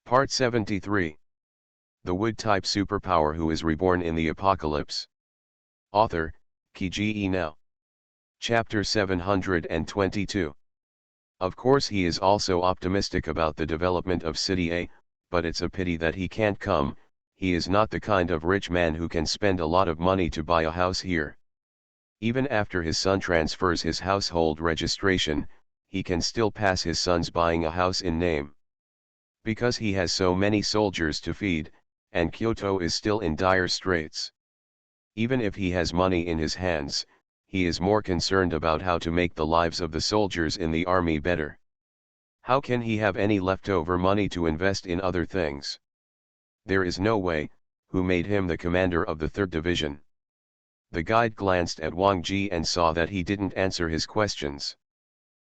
Part 73. The Wood-type superpower who is reborn in the apocalypse. Author, Kiji Now. Chapter 722. Of course he is also optimistic about the development of City A, but it's a pity that he can't come. He is not the kind of rich man who can spend a lot of money to buy a house here. Even after his son transfers his household registration, he can still pass his son's buying a house in name. Because he has so many soldiers to feed, and Kyoto is still in dire straits. Even if he has money in his hands, he is more concerned about how to make the lives of the soldiers in the army better. How can he have any leftover money to invest in other things? There is no way. Who made him the commander of the 3rd Division? The guide glanced at Wang Ji and saw that he didn't answer his questions.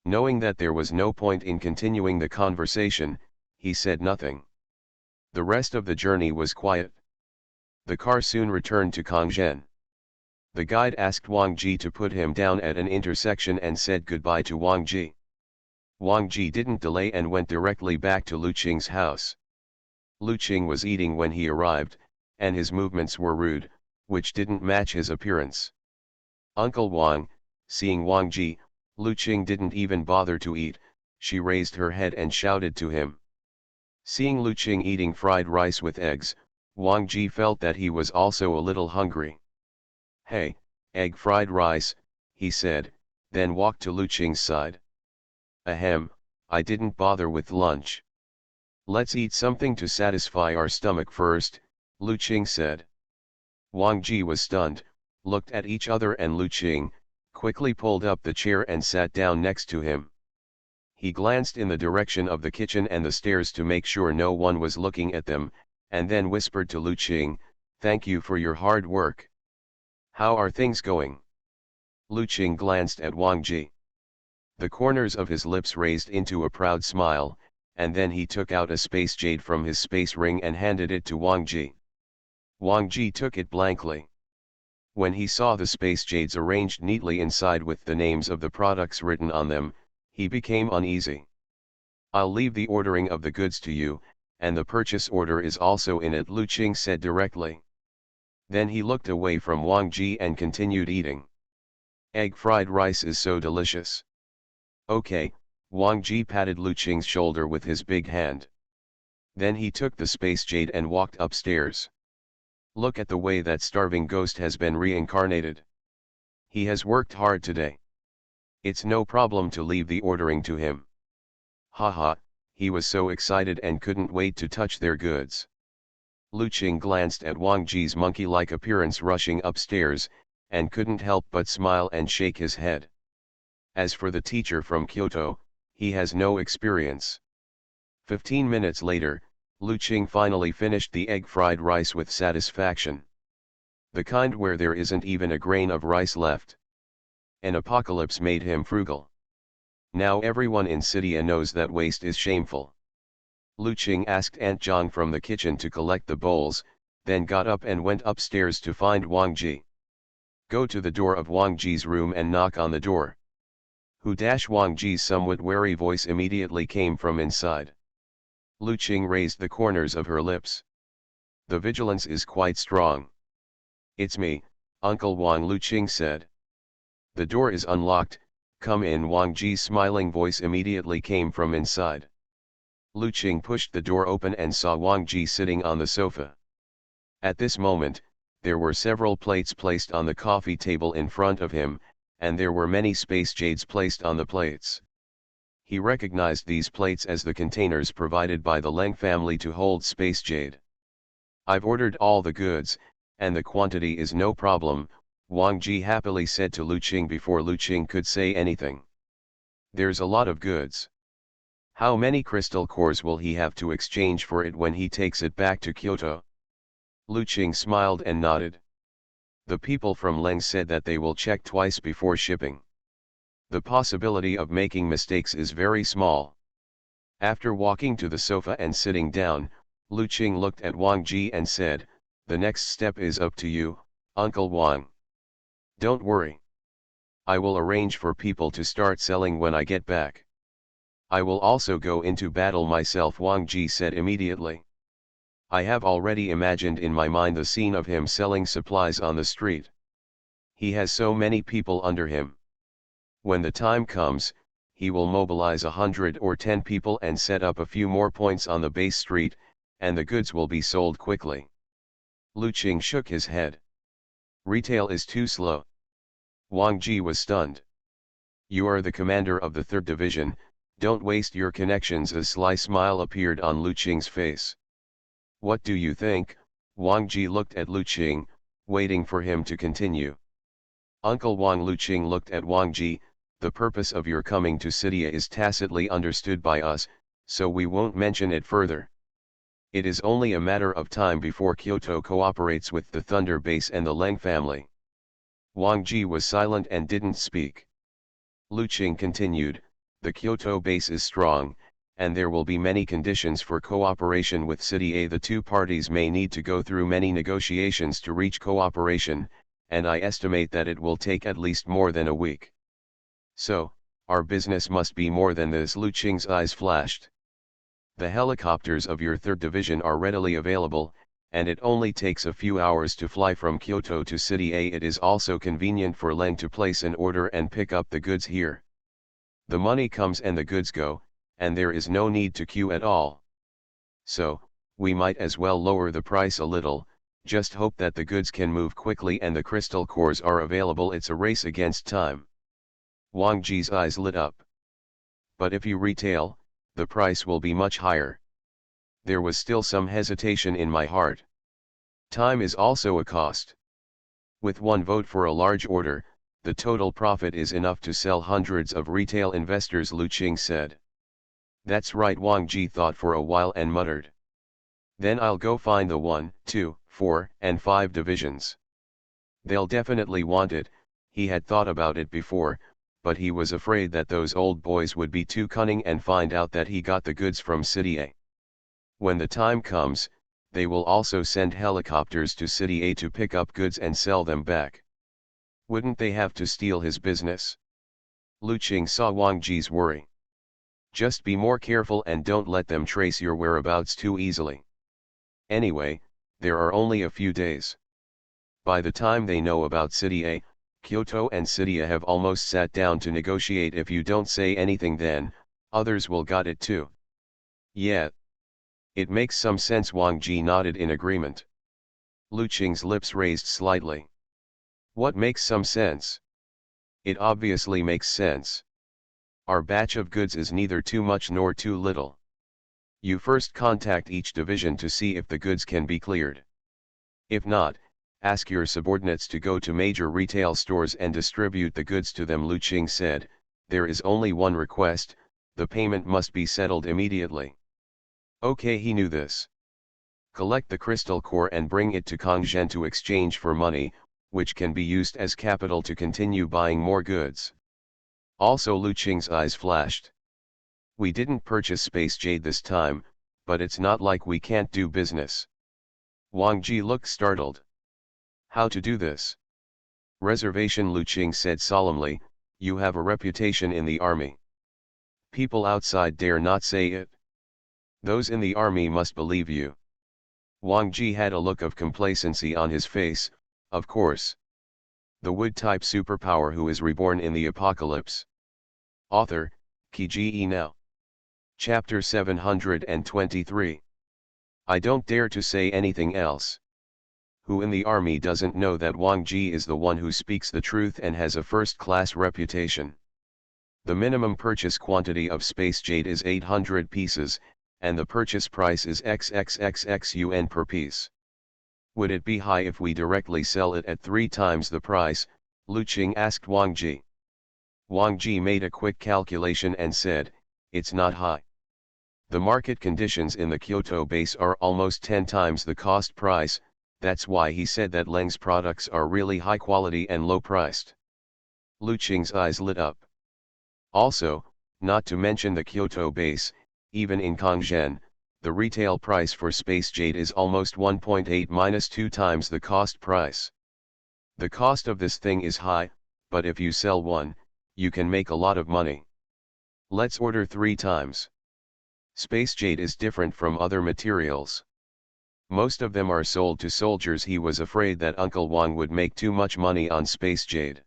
Knowing that there was no point in continuing the conversation, he said nothing. The rest of the journey was quiet. The car soon returned to Kongzhen. The guide asked Wang Ji to put him down at an intersection and said goodbye to Wang Ji. Wang Ji didn't delay and went directly back to Lu Qing's house. Lu Qing was eating when he arrived, and his movements were rude, which didn't match his appearance. Uncle Wang, seeing Wang Ji, Lu Qing didn't even bother to eat. She raised her head and shouted to him. Seeing Lu Qing eating fried rice with eggs, Wang Ji felt that he was also a little hungry. "Hey, egg fried rice," he said, then walked to Lu Qing's side. "Ahem, I didn't bother with lunch. Let's eat something to satisfy our stomach first," Lu Qing said. Wang Ji was stunned, looked at each other, and Lu Qing quickly pulled up the chair and sat down next to him. He glanced in the direction of the kitchen and the stairs to make sure no one was looking at them, and then whispered to Lu Qing, "Thank you for your hard work. How are things going?" Lu Qing glanced at Wang Ji. The corners of his lips raised into a proud smile, and then he took out a space jade from his space ring and handed it to Wang Ji. Wang Ji took it blankly. When he saw the space jades arranged neatly inside with the names of the products written on them, he became uneasy. "I'll leave the ordering of the goods to you, and the purchase order is also in it," Lu Qing said directly. Then he looked away from Wang Ji and continued eating. "Egg fried rice is so delicious." "Okay," Wang Ji patted Lu Qing's shoulder with his big hand. Then he took the space jade and walked upstairs. "Look at the way that starving ghost has been reincarnated. He has worked hard today. It's no problem to leave the ordering to him." Haha, he was so excited and couldn't wait to touch their goods. Lu Qing glanced at Wang Ji's monkey-like appearance rushing upstairs, and couldn't help but smile and shake his head. As for the teacher from Kyoto, he has no experience. 15 minutes later, Lu Qing finally finished the egg fried rice with satisfaction. The kind where there isn't even a grain of rice left. An apocalypse made him frugal. Now everyone in City A knows that waste is shameful. Lu Qing asked Aunt Zhang from the kitchen to collect the bowls, then got up and went upstairs to find Wang Ji. "Go to the door of Wang Ji's room and knock on the door." "Who?" Wang Ji's somewhat wary voice immediately came from inside. Lu Qing raised the corners of her lips. "The vigilance is quite strong." "It's me, Uncle Wang," Lu Qing said. "The door is unlocked, come in." Wang Ji's smiling voice immediately came from inside. Lu Qing pushed the door open and saw Wang Ji sitting on the sofa. At this moment, there were several plates placed on the coffee table in front of him, and there were many space jades placed on the plates. He recognized these plates as the containers provided by the Leng family to hold space jade. "I've ordered all the goods, and the quantity is no problem," Wang Ji happily said to Lu Qing before Lu Qing could say anything. "There's a lot of goods. How many crystal cores will he have to exchange for it when he takes it back to Kyoto?" Lu Qing smiled and nodded. "The people from Leng said that they will check twice before shipping. The possibility of making mistakes is very small." After walking to the sofa and sitting down, Lu Qing looked at Wang Ji and said, "The next step is up to you, Uncle Wang. Don't worry. I will arrange for people to start selling when I get back." I will also go into battle myself, Wang Ji said immediately. I have already imagined in my mind the scene of him selling supplies on the street. He has so many people under him. When the time comes, he will mobilize 100 or 10 people and set up a few more points on the base street, and the goods will be sold quickly. Lu Qing shook his head. Retail is too slow. Wang Ji was stunned. You are the commander of the 3rd Division, don't waste your connections. A sly smile appeared on Lu Qing's face. What do you think? Wang Ji looked at Lu Qing, waiting for him to continue. Uncle Wang. Lu Qing looked at Wang Ji. The purpose of your coming to Sidia is tacitly understood by us, so we won't mention it further. It is only a matter of time before Kyoto cooperates with the Thunder Base and the Leng family. Wang Ji was silent and didn't speak. Lu Qing continued, the Kyoto base is strong, and there will be many conditions for cooperation with City A. The two parties may need to go through many negotiations to reach cooperation, and I estimate that it will take at least more than a week. So, our business must be more than this. Lu Qing's eyes flashed. The helicopters of your 3rd Division are readily available, and it only takes a few hours to fly from Kyoto to City A. It is also convenient for Leng to place an order and pick up the goods here. The money comes and the goods go, and there is no need to queue at all. So, we might as well lower the price a little, just hope that the goods can move quickly and the crystal cores are available. It's a race against time. Wang Ji's eyes lit up. But if you retail, the price will be much higher. There was still some hesitation in my heart. Time is also a cost. With one vote for a large order, the total profit is enough to sell hundreds of retail investors, Lu Qing said. That's right. Wang Ji thought for a while and muttered. Then I'll go find the 1, 2, 4, and 5 divisions. They'll definitely want it. He had thought about it before, but he was afraid that those old boys would be too cunning and find out that he got the goods from City A. When the time comes, they will also send helicopters to City A to pick up goods and sell them back. Wouldn't they have to steal his business? Lu Qing saw Wang Ji's worry. Just be more careful and don't let them trace your whereabouts too easily. Anyway, there are only a few days. By the time they know about City A, Kyoto and City A have almost sat down to negotiate. If you don't say anything then, others will got it too. Yeah. It makes some sense. Wang Ji nodded in agreement. Lu Qing's lips raised slightly. What makes some sense? It obviously makes sense. Our batch of goods is neither too much nor too little. You first contact each division to see if the goods can be cleared. If not, ask your subordinates to go to major retail stores and distribute the goods to them, Lu Qing said. There is only one request, the payment must be settled immediately. Okay, he knew this. Collect the crystal core and bring it to Kongzhen to exchange for money, which can be used as capital to continue buying more goods. Also, Lu Qing's eyes flashed. We didn't purchase Space Jade this time, but it's not like we can't do business. Wang Ji looked startled. How to do this? Reservation, Lu Qing said solemnly, you have a reputation in the army. People outside dare not say it. Those in the army must believe you. Wang Ji had a look of complacency on his face. Of course. The wood-type superpower who is reborn in the apocalypse. Author, Kiji Now. Chapter 723. I don't dare to say anything else. Who in the army doesn't know that Wang Ji is the one who speaks the truth and has a first-class reputation? The minimum purchase quantity of Space Jade is 800 pieces, and the purchase price is XXXX yuan per piece. Would it be high if we directly sell it at 3 times the price? Lu Qing asked Wang Ji. Wang Ji made a quick calculation and said, it's not high. The market conditions in the Kyoto base are almost 10 times the cost price, that's why he said that Leng's products are really high quality and low priced. Lu Qing's eyes lit up. Also, not to mention the Kyoto base, even in Kongzhen, the retail price for Space Jade is almost 1.8 minus 2 times the cost price. The cost of this thing is high, but if you sell one, you can make a lot of money. Let's order 3 times. Space jade is different from other materials. Most of them are sold to soldiers. He was afraid that Uncle Wang would make too much money on space jade.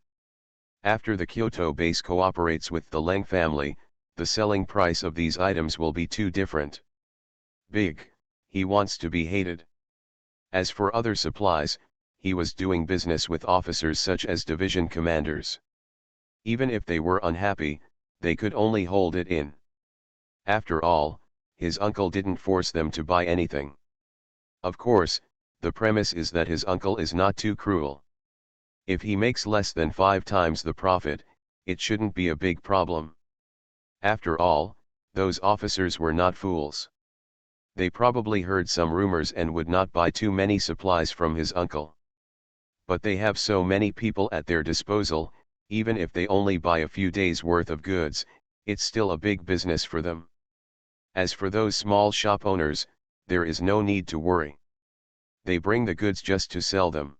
After the Kyoto base cooperates with the Leng family, the selling price of these items will be too different. Big, he wants to be hated. As for other supplies, he was doing business with officers such as division commanders. Even if they were unhappy, they could only hold it in. After all, his uncle didn't force them to buy anything. Of course, the premise is that his uncle is not too cruel. If he makes less than 5 times the profit, it shouldn't be a big problem. After all, those officers were not fools. They probably heard some rumors and would not buy too many supplies from his uncle. But they have so many people at their disposal, even if they only buy a few days' worth of goods, it's still a big business for them. As for those small shop owners, there is no need to worry. They bring the goods just to sell them.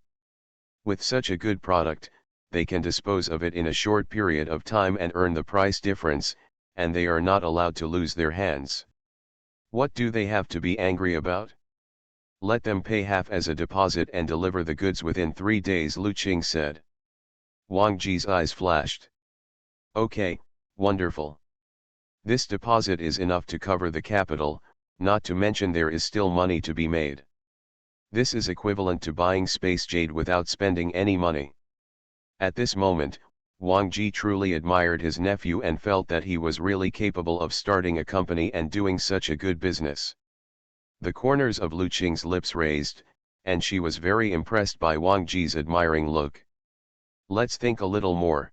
With such a good product, they can dispose of it in a short period of time and earn the price difference, and they are not allowed to lose their hands. What do they have to be angry about? Let them pay half as a deposit and deliver the goods within 3 days, Lu Qing said. Wang Ji's eyes flashed. Okay, wonderful. This deposit is enough to cover the capital, not to mention there is still money to be made. This is equivalent to buying space jade without spending any money. At this moment, Wang Ji truly admired his nephew and felt that he was really capable of starting a company and doing such a good business. The corners of Lu Qing's lips raised, and she was very impressed by Wang Ji's admiring look. Let's think a little more.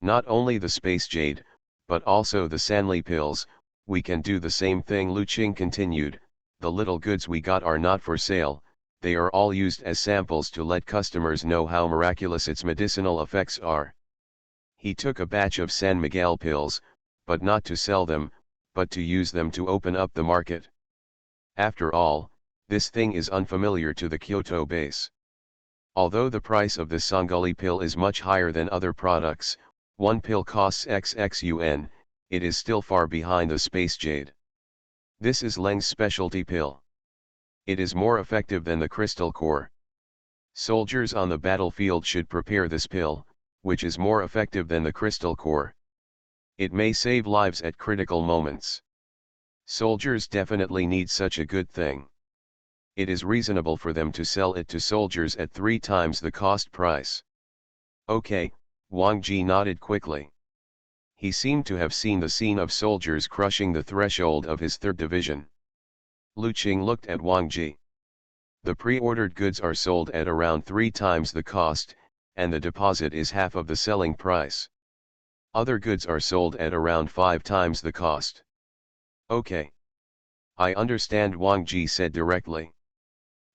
Not only the space jade, but also the Sanli pills, we can do the same thing, Lu Qing continued. The little goods we got are not for sale, they are all used as samples to let customers know how miraculous its medicinal effects are. He took a batch of San Miguel pills, but not to sell them, but to use them to open up the market. After all, this thing is unfamiliar to the Kyoto base. Although the price of the Sanguli pill is much higher than other products, one pill costs XX yuan, it is still far behind the space jade. This is Leng's specialty pill. It is more effective than the crystal core. Soldiers on the battlefield should prepare this pill, which is more effective than the crystal core. It may save lives at critical moments. Soldiers definitely need such a good thing. It is reasonable for them to sell it to soldiers at 3 times the cost price. Okay, Wang Ji nodded quickly. He seemed to have seen the scene of soldiers crushing the threshold of his 3rd division. Lu Qing looked at Wang Ji. The pre-ordered goods are sold at around 3 times the cost, and the deposit is half of the selling price. Other goods are sold at around 5 times the cost. Okay. I understand, Wang Ji said directly.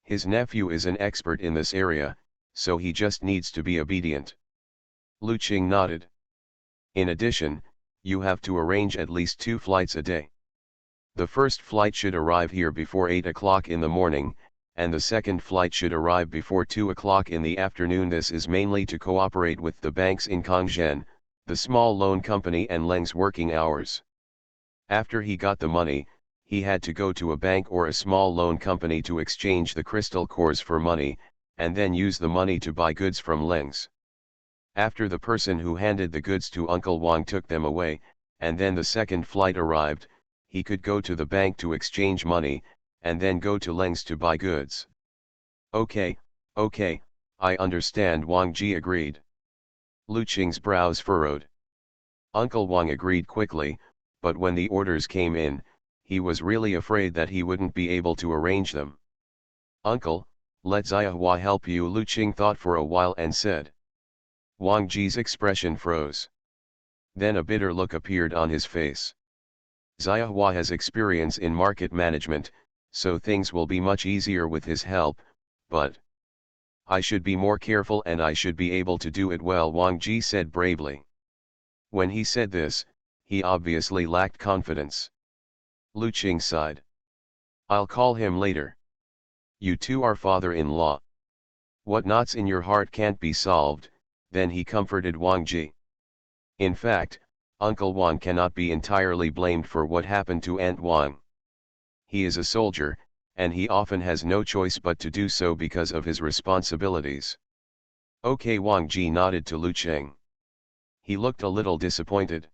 His nephew is an expert in this area, so he just needs to be obedient. Lu Qing nodded. In addition, you have to arrange at least 2 flights a day. The first flight should arrive here before 8 o'clock in the morning, and the second flight should arrive before 2 o'clock in the afternoon. This is mainly to cooperate with the banks in Kangzhen, the small loan company, and Leng's working hours. After he got the money, he had to go to a bank or a small loan company to exchange the crystal cores for money, and then use the money to buy goods from Leng's. After the person who handed the goods to Uncle Wang took them away, and then the second flight arrived, he could go to the bank to exchange money, and then go to Leng's to buy goods. Okay, I understand, Wang Ji agreed. Lu Qing's brows furrowed. Uncle Wang agreed quickly, but when the orders came in, he was really afraid that he wouldn't be able to arrange them. Uncle, let Xiahua help you, Lu Qing thought for a while and said. Wang Ji's expression froze. Then a bitter look appeared on his face. Xiahua has experience in market management, so things will be much easier with his help, but I should be more careful and I should be able to do it well, Wang Ji said bravely. When he said this, he obviously lacked confidence. Lu Qing sighed. I'll call him later. You two are father-in-law. What knots in your heart can't be solved, then he comforted Wang Ji. In fact, Uncle Wang cannot be entirely blamed for what happened to Aunt Wang. He is a soldier, and he often has no choice but to do so because of his responsibilities. Okay, Wang Ji nodded to Lu Cheng. He looked a little disappointed.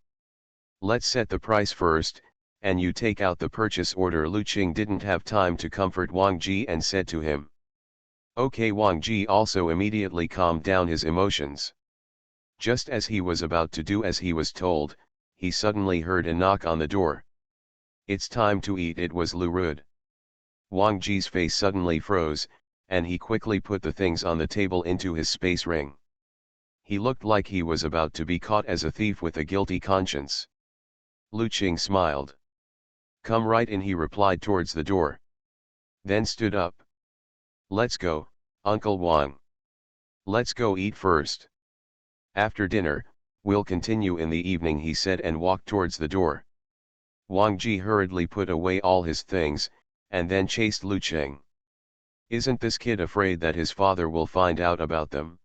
Let's set the price first, and you take out the purchase order. Lu Cheng didn't have time to comfort Wang Ji and said to him. Okay, Wang Ji also immediately calmed down his emotions. Just as he was about to do as he was told, he suddenly heard a knock on the door. It's time to eat. It was Lu Rud. Wang Ji's face suddenly froze, and he quickly put the things on the table into his space ring. He looked like he was about to be caught as a thief with a guilty conscience. Lu Cheng smiled. Come right in, he replied towards the door. Then stood up. Let's go, Uncle Wang. Let's go eat first. After dinner, we'll continue in the evening, he said and walked towards the door. Wang Ji hurriedly put away all his things, and then chased Lu Cheng. Isn't this kid afraid that his father will find out about them?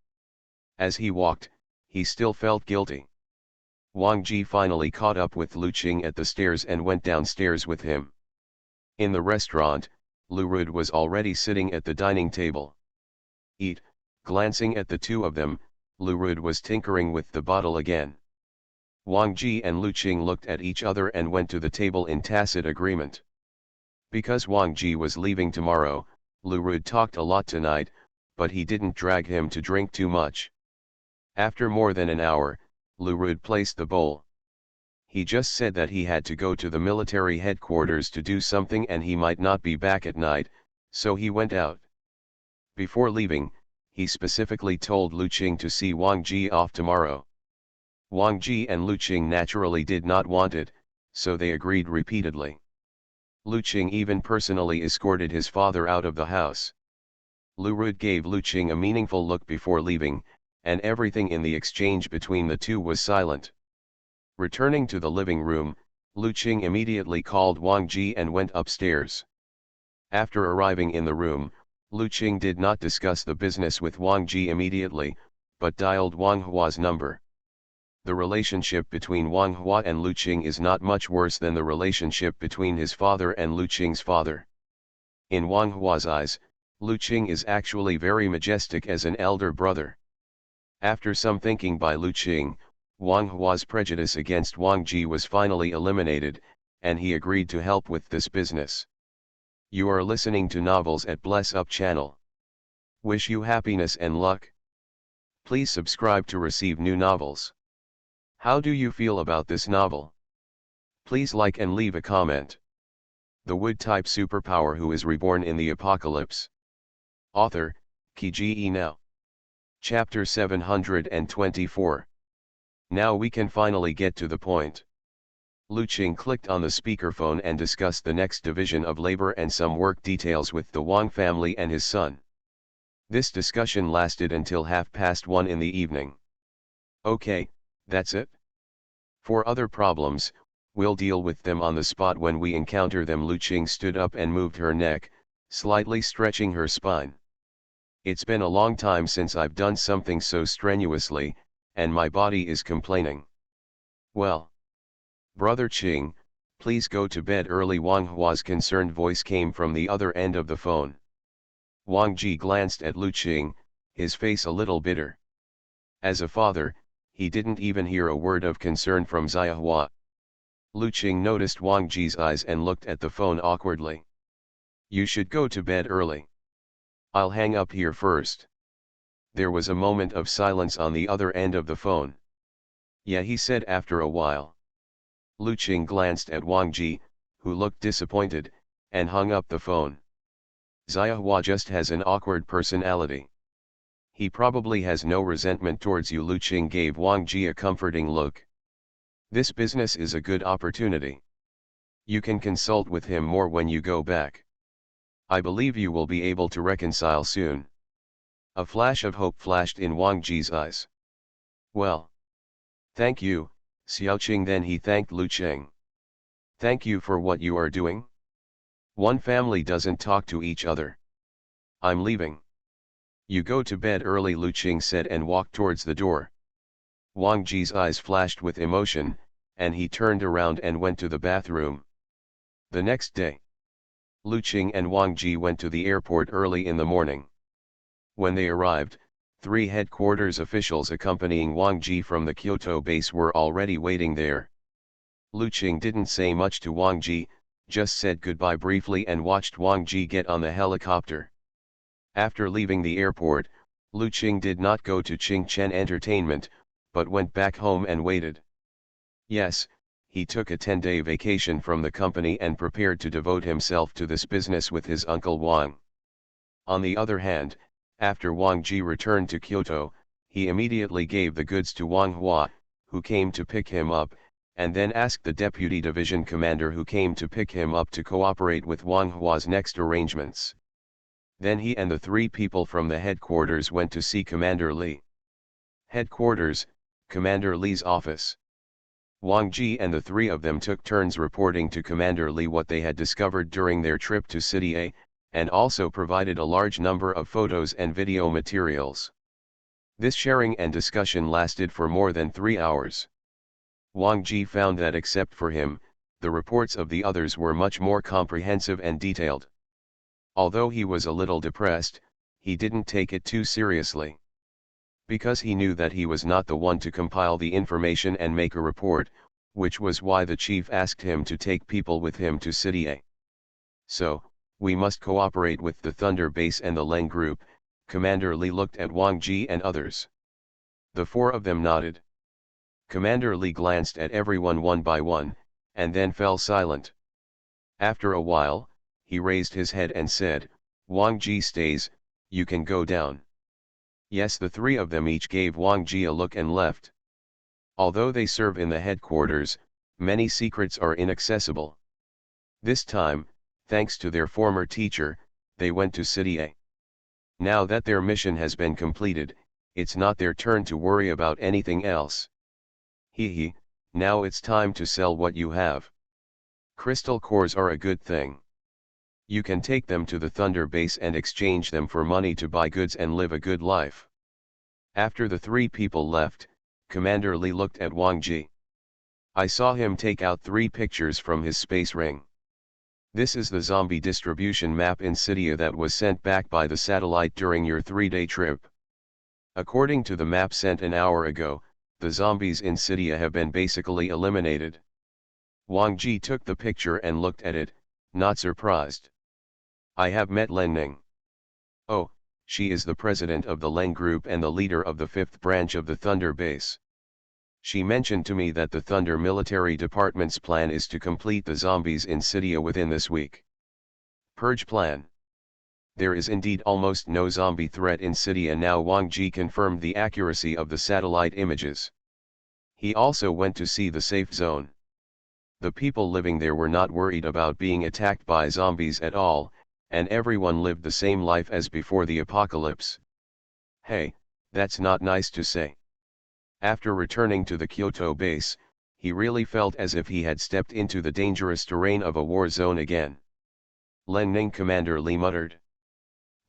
As he walked, he still felt guilty. Wang Ji finally caught up with Lu Cheng at the stairs and went downstairs with him. In the restaurant, Lu Rud was already sitting at the dining table. Eat, glancing at the two of them, Lu Rud was tinkering with the bottle again. Wang Ji and Lu Cheng looked at each other and went to the table in tacit agreement. Because Wang Ji was leaving tomorrow, Lu Rud talked a lot tonight, but he didn't drag him to drink too much. After more than an hour, Lu Rud placed the bowl. He just said that he had to go to the military headquarters to do something and he might not be back at night, so he went out. Before leaving, he specifically told Lu Cheng to see Wang Ji off tomorrow. Wang Ji and Lu Cheng naturally did not want it, so they agreed repeatedly. Lu Cheng even personally escorted his father out of the house. Lu Rud gave Lu Cheng a meaningful look before leaving, and everything in the exchange between the two was silent. Returning to the living room, Lu Cheng immediately called Wang Ji and went upstairs. After arriving in the room, Lu Cheng did not discuss the business with Wang Ji immediately, but dialed Wang Hua's number. The relationship between Wang Hua and Lu Cheng is not much worse than the relationship between his father and Lu Cheng's father. In Wang Hua's eyes, Lu Cheng is actually very majestic as an elder brother. After some thinking by Lu Cheng, Wang Hua's prejudice against Wang Ji was finally eliminated, and he agreed to help with this business. You are listening to Novels at Bless Up channel. Wish you happiness and luck. Please subscribe to receive new novels. How do you feel about this novel? Please like and leave a comment. The Wood-type superpower who is reborn in the apocalypse. Author, Kiji Now. Chapter 724. Now we can finally get to the point. Lu Cheng clicked on the speakerphone and discussed the next division of labor and some work details with the Wang family and his son. This discussion lasted until 1:30 in the evening. Okay, that's it. For other problems, we'll deal with them on the spot when we encounter them. Lu Cheng stood up and moved her neck, slightly stretching her spine. It's been a long time since I've done something so strenuously, and my body is complaining. Well, Brother Cheng, please go to bed early. Wang Hua's concerned voice came from the other end of the phone. Wang Ji glanced at Lu Cheng, his face a little bitter. As a father, he didn't even hear a word of concern from Xia Hua. Lu Cheng noticed Wang Ji's eyes and looked at the phone awkwardly. You should go to bed early. I'll hang up here first. There was a moment of silence on the other end of the phone. Yeah, he said after a while. Lu Cheng glanced at Wang Ji, who looked disappointed, and hung up the phone. Xia Hua just has an awkward personality. He probably has no resentment towards you. Lu Cheng gave Wang Ji a comforting look. This business is a good opportunity. You can consult with him more when you go back. I believe you will be able to reconcile soon. A flash of hope flashed in Wang Ji's eyes. Well. Thank you, Xiaoqing. Then he thanked Lu Cheng. Thank you for what you are doing. One family doesn't talk to each other. I'm leaving. You go to bed early, Lu Cheng said and walked towards the door. Wang Ji's eyes flashed with emotion, and he turned around and went to the bathroom. The next day, Lu Qing and Wang Ji went to the airport early in the morning. When they arrived, 3 headquarters officials accompanying Wang Ji from the Kyoto base were already waiting there. Lu Qing didn't say much to Wang Ji, just said goodbye briefly and watched Wang Ji get on the helicopter. After leaving the airport, Lu Qing did not go to Qingchen Entertainment, but went back home and waited. Yes, he took a 10-day vacation from the company and prepared to devote himself to this business with his uncle Wang. On the other hand, after Wang Ji returned to Kyoto, he immediately gave the goods to Wang Hua, who came to pick him up, and then asked the deputy division commander who came to pick him up to cooperate with Wang Hua's next arrangements. Then he and the 3 people from the headquarters went to see Commander Li. Headquarters, Commander Li's office. Wang Ji and the 3 of them took turns reporting to Commander Li what they had discovered during their trip to City A, and also provided a large number of photos and video materials. This sharing and discussion lasted for more than 3 hours. Wang Ji found that except for him, the reports of the others were much more comprehensive and detailed. Although he was a little depressed, he didn't take it too seriously. Because he knew that he was not the one to compile the information and make a report, which was why the chief asked him to take people with him to City A. So, we must cooperate with the Thunder Base and the Leng Group. Commander Li looked at Wang Ji and others. The 4 of them nodded. Commander Li glanced at everyone one by one, and then fell silent. After a while, he raised his head and said, "Wang Ji stays, you can go down." Yes, the 3 of them each gave Wang Ji a look and left. Although they serve in the headquarters, many secrets are inaccessible. This time, thanks to their former teacher, they went to City A. Now that their mission has been completed, it's not their turn to worry about anything else. Hee, now it's time to sell what you have. Crystal cores are a good thing. You can take them to the Thunder Base and exchange them for money to buy goods and live a good life. After the 3 people left, Commander Li looked at Wang Ji. I saw him take out 3 pictures from his space ring. This is the zombie distribution map in Cydia that was sent back by the satellite during your 3-day trip. According to the map sent an hour ago, the zombies in Cydia have been basically eliminated. Wang Ji took the picture and looked at it, not surprised. I have met Len Ning. Oh, she is the president of the Leng Group and the leader of the 5th branch of the Thunder Base. She mentioned to me that the Thunder Military Department's plan is to complete the zombies in Cydia within this week. Purge plan. There is indeed almost no zombie threat in Cydia now. Wang Ji confirmed the accuracy of the satellite images. He also went to see the safe zone. The people living there were not worried about being attacked by zombies at all, and everyone lived the same life as before the apocalypse. Hey, that's not nice to say. After returning to the Kyoto base, he really felt as if he had stepped into the dangerous terrain of a war zone again. Len Ning, Commander Li muttered.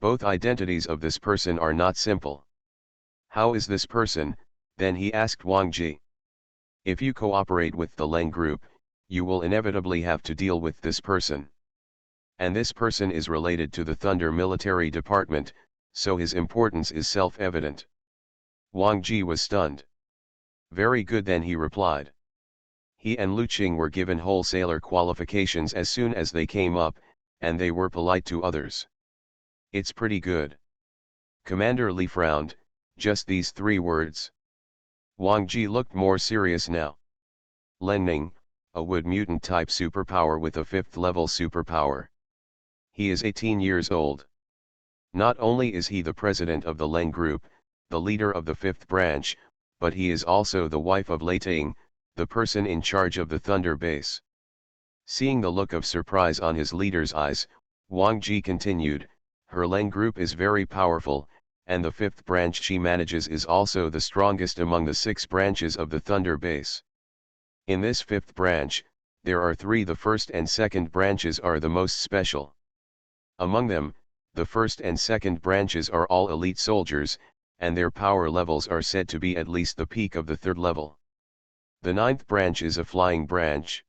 Both identities of this person are not simple. How is this person, then? He asked Wang Ji. If you cooperate with the Leng Group, you will inevitably have to deal with this person. And this person is related to the Thunder Military Department, so his importance is self-evident. Wang Ji was stunned. Very good then, he replied. He and Lu Qing were given wholesaler qualifications as soon as they came up, and they were polite to others. It's pretty good. Commander Li frowned, just these 3 words. Wang Ji looked more serious now. Len Ning, a wood mutant type superpower with a 5th level superpower. He is 18 years old. Not only is he the president of the Leng Group, the leader of the 5th branch, but he is also the wife of Lei Ting, the person in charge of the Thunder Base. Seeing the look of surprise on his leader's eyes, Wang Ji continued, her Leng Group is very powerful, and the 5th branch she manages is also the strongest among the 6 branches of the Thunder Base. In this 5th branch, there are 3. The 1st and 2nd branches are the most special. Among them, the 1st and 2nd branches are all elite soldiers, and their power levels are said to be at least the peak of the 3rd level. The ninth branch is a flying branch.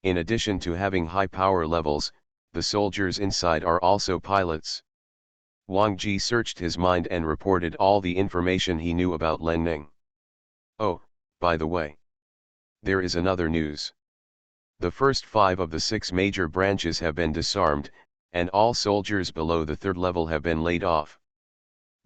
In addition to having high power levels, the soldiers inside are also pilots. Wang Ji searched his mind and reported all the information he knew about Len Ning. Oh, by the way, there is another news. The first 5 of the 6 major branches have been disarmed, and all soldiers below the 3rd level have been laid off.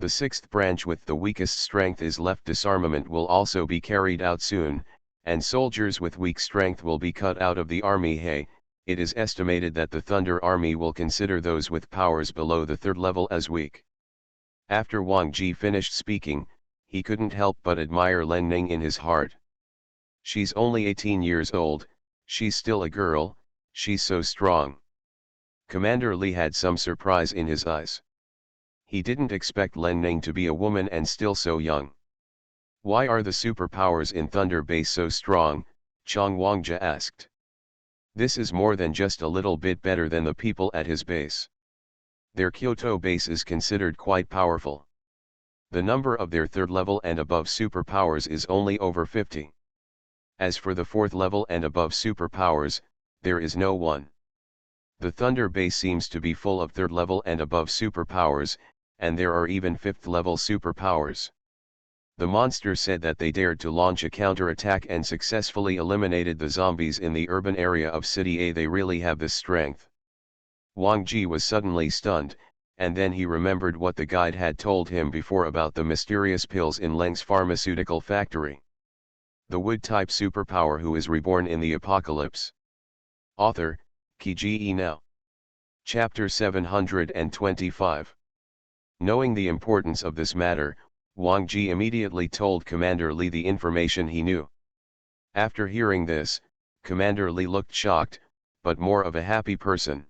The 6th branch with the weakest strength is left. Disarmament will also be carried out soon, and soldiers with weak strength will be cut out of the army. Hey, it is estimated that the Thunder Army will consider those with powers below the 3rd level as weak. After Wang Ji finished speaking, he couldn't help but admire Len Ning in his heart. She's only 18 years old, she's still a girl, she's so strong. Commander Li had some surprise in his eyes. He didn't expect Len Ning to be a woman and still so young. Why are the superpowers in Thunder Base so strong? Chang Wangjia asked. This is more than just a little bit better than the people at his base. Their Kyoto base is considered quite powerful. The number of their 3rd level and above superpowers is only over 50. As for the 4th level and above superpowers, there is no one. The Thunder Base seems to be full of 3rd level and above superpowers, and there are even 5th level superpowers. The monster said that they dared to launch a counterattack and successfully eliminated the zombies in the urban area of City A. They really have this strength. Wang Ji was suddenly stunned, and then he remembered what the guide had told him before about the mysterious pills in Leng's pharmaceutical factory. The wood-type superpower who is reborn in the apocalypse. Author, Kiji Now. Chapter 725. Knowing the importance of this matter, Wang Ji immediately told Commander Li the information he knew. After hearing this, Commander Li looked shocked, but more of a happy person.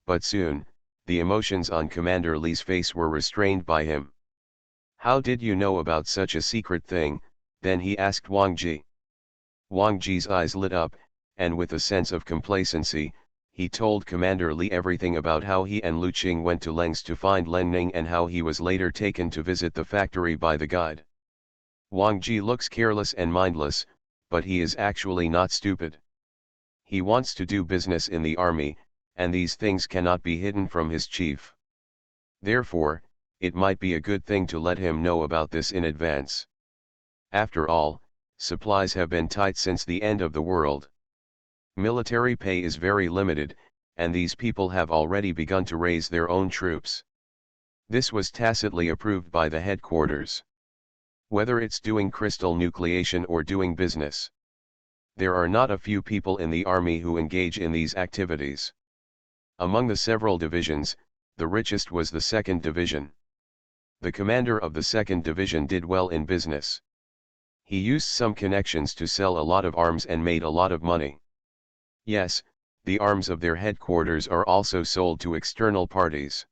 But soon, the emotions on Commander Li's face were restrained by him. How did you know about such a secret thing? Then he asked Wang Ji. Wang Ji's eyes lit up, and with a sense of complacency, he told Commander Li everything about how he and Lu Qing went to lengths to find Len Ning and how he was later taken to visit the factory by the guide. Wang Ji looks careless and mindless, but he is actually not stupid. He wants to do business in the army, and these things cannot be hidden from his chief. Therefore, it might be a good thing to let him know about this in advance. After all, supplies have been tight since the end of the world. Military pay is very limited, and these people have already begun to raise their own troops. This was tacitly approved by the headquarters. Whether it's doing crystal nucleation or doing business, there are not a few people in the army who engage in these activities. Among the several divisions, the richest was the 2nd Division. The commander of the 2nd Division did well in business. He used some connections to sell a lot of arms and made a lot of money. Yes, the arms of their headquarters are also sold to external parties.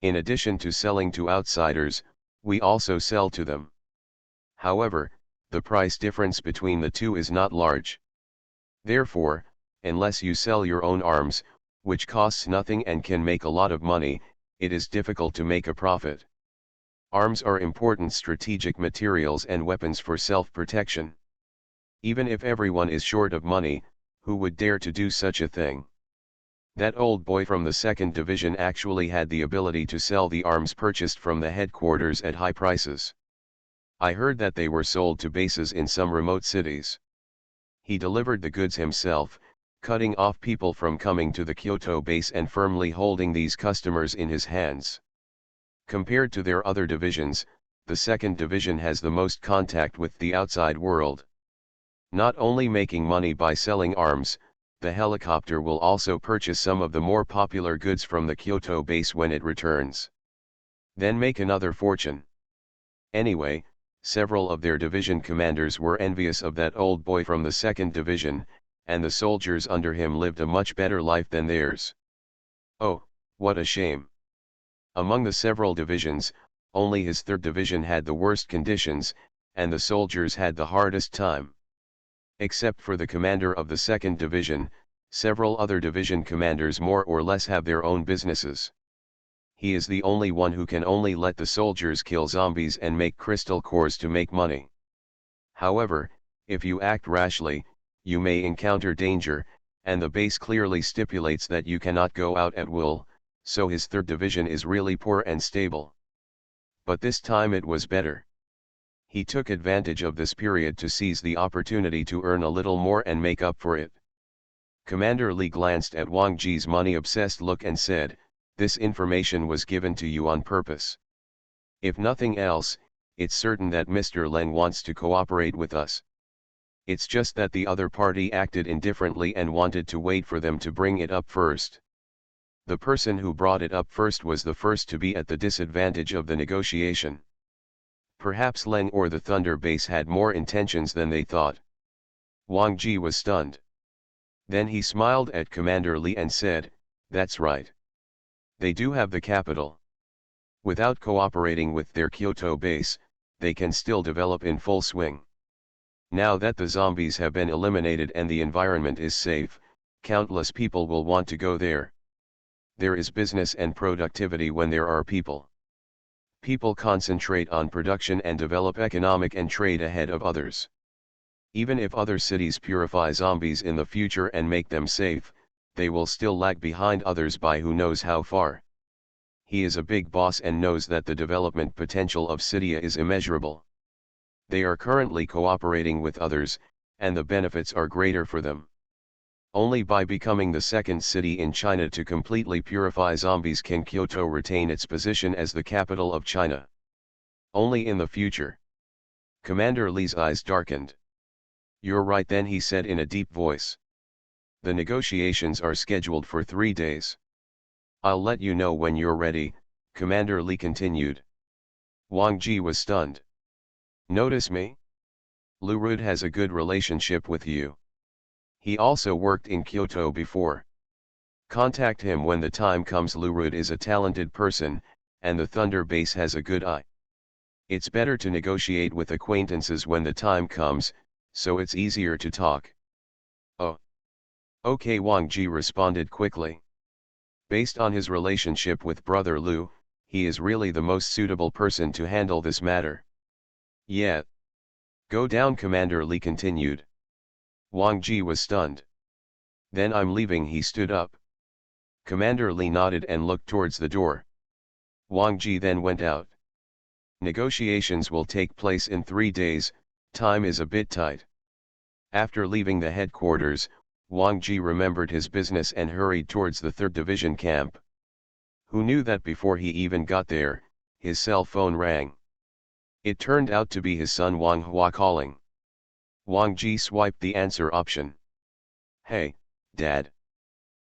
In addition to selling to outsiders, we also sell to them. However, the price difference between the two is not large. Therefore, unless you sell your own arms, which costs nothing and can make a lot of money, it is difficult to make a profit. Arms are important strategic materials and weapons for self-protection. Even if everyone is short of money, who would dare to do such a thing? That old boy from the 2nd Division actually had the ability to sell the arms purchased from the headquarters at high prices. I heard that they were sold to bases in some remote cities. He delivered the goods himself, cutting off people from coming to the Kyoto base and firmly holding these customers in his hands. Compared to their other divisions, the 2nd Division has the most contact with the outside world. Not only making money by selling arms, the helicopter will also purchase some of the more popular goods from the Kyoto base when it returns. Then make another fortune. Anyway, several of their division commanders were envious of that old boy from the 2nd Division, and the soldiers under him lived a much better life than theirs. Oh, what a shame. Among the several divisions, only his 3rd Division had the worst conditions, and the soldiers had the hardest time. Except for the commander of the 2nd Division, several other division commanders more or less have their own businesses. He is the only one who can only let the soldiers kill zombies and make crystal cores to make money. However, If you act rashly, you may encounter danger, and the base clearly stipulates that you cannot go out at will, so his third division is really poor and stable. But this time it was better. He took advantage of this period to seize the opportunity to earn a little more and make up for it. Commander Li glanced at Wang Ji's money-obsessed look and said, "This information was given to you on purpose. If nothing else, it's certain that Mr. Leng wants to cooperate with us. It's just that the other party acted indifferently and wanted to wait for them to bring it up first. The person who brought it up first was the first to be at the disadvantage of the negotiation. Perhaps Leng or the Thunder Base had more intentions than they thought." Wang Ji was stunned. Then he smiled at Commander Li and said, "That's right. They do have the capital. Without cooperating with their Kyoto base, they can still develop in full swing. Now that the zombies have been eliminated and the environment is safe, countless people will want to go there. There is business and productivity when there are people. People concentrate on production and develop economic and trade ahead of others. Even if other cities purify zombies in the future and make them safe, they will still lag behind others by who knows how far. He is a big boss and knows that the development potential of Cydia is immeasurable. They are currently cooperating with others, and the benefits are greater for them. Only by becoming the second city in China to completely purify zombies can Kyoto retain its position as the capital of China. Only in the future." Commander Li's eyes darkened. "You're right then," he said in a deep voice. "The negotiations are scheduled for 3 days. I'll let you know when you're ready," Commander Li continued. Wang Ji was stunned. "Notice me? Lu Rud has a good relationship with you. He also worked in Kyoto before. Contact him when the time comes. Lu Rud is a talented person, and the Thunder Base has a good eye. It's better to negotiate with acquaintances when the time comes, so it's easier to talk." "Oh. Okay," Wang Ji responded quickly. Based on his relationship with Brother Lu, he is really the most suitable person to handle this matter. "Yeah. Go down," Commander Li continued. Wang Ji was stunned. "Then I'm leaving." He stood up. Commander Li nodded and looked towards the door. Wang Ji then went out. Negotiations will take place in 3 days, time is a bit tight. After leaving the headquarters, Wang Ji remembered his business and hurried towards the 3rd Division camp. Who knew that before he even got there, his cell phone rang. It turned out to be his son Wang Hua calling. Wang Ji swiped the answer option. "Hey, Dad.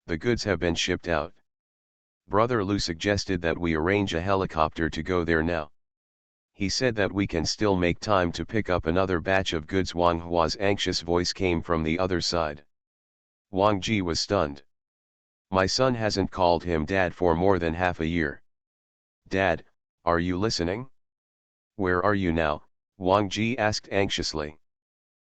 The goods have been shipped out. Brother Lu suggested that we arrange a helicopter to go there now. He said that we can still make time to pick up another batch of goods." Wang Hua's anxious voice came from the other side. Wang Ji was stunned. "My son hasn't called him Dad for more than half a year. Dad, are you listening? Where are you now?" Wang Ji asked anxiously.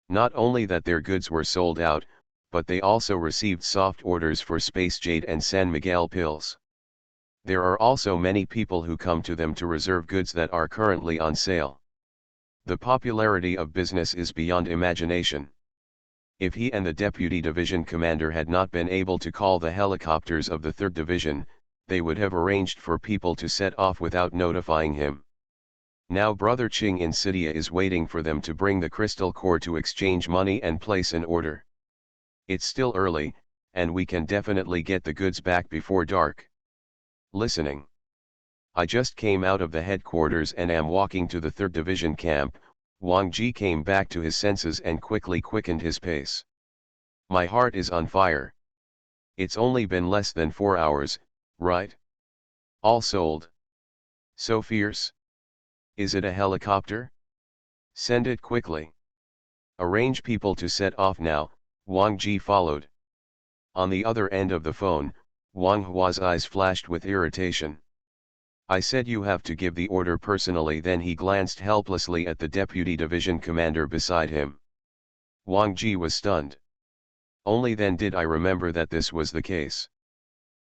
Not only that their goods were sold out, but they also received soft orders for Space Jade and San Miguel pills. There are also many people who come to them to reserve goods that are currently on sale. The popularity of business is beyond imagination. If he and the Deputy Division Commander had not been able to call the helicopters of the 3rd Division, they would have arranged for people to set off without notifying him. Now Brother Qing in Cydia is waiting for them to bring the crystal core to exchange money and place an order. It's still early, and we can definitely get the goods back before dark. Listening. I just came out of the headquarters and am walking to the 3rd Division camp. Wang Ji came back to his senses and quickly quickened his pace. My heart is on fire. It's only been less than 4 hours, right? All sold. So fierce. Is it a helicopter? Send it quickly. Arrange people to set off now. Wang Ji followed. On the other end of the phone, Wang Hua's eyes flashed with irritation. I said you have to give the order personally. Then he glanced helplessly at the Deputy Division Commander beside him. Wang Ji was stunned. Only then did I remember that this was the case.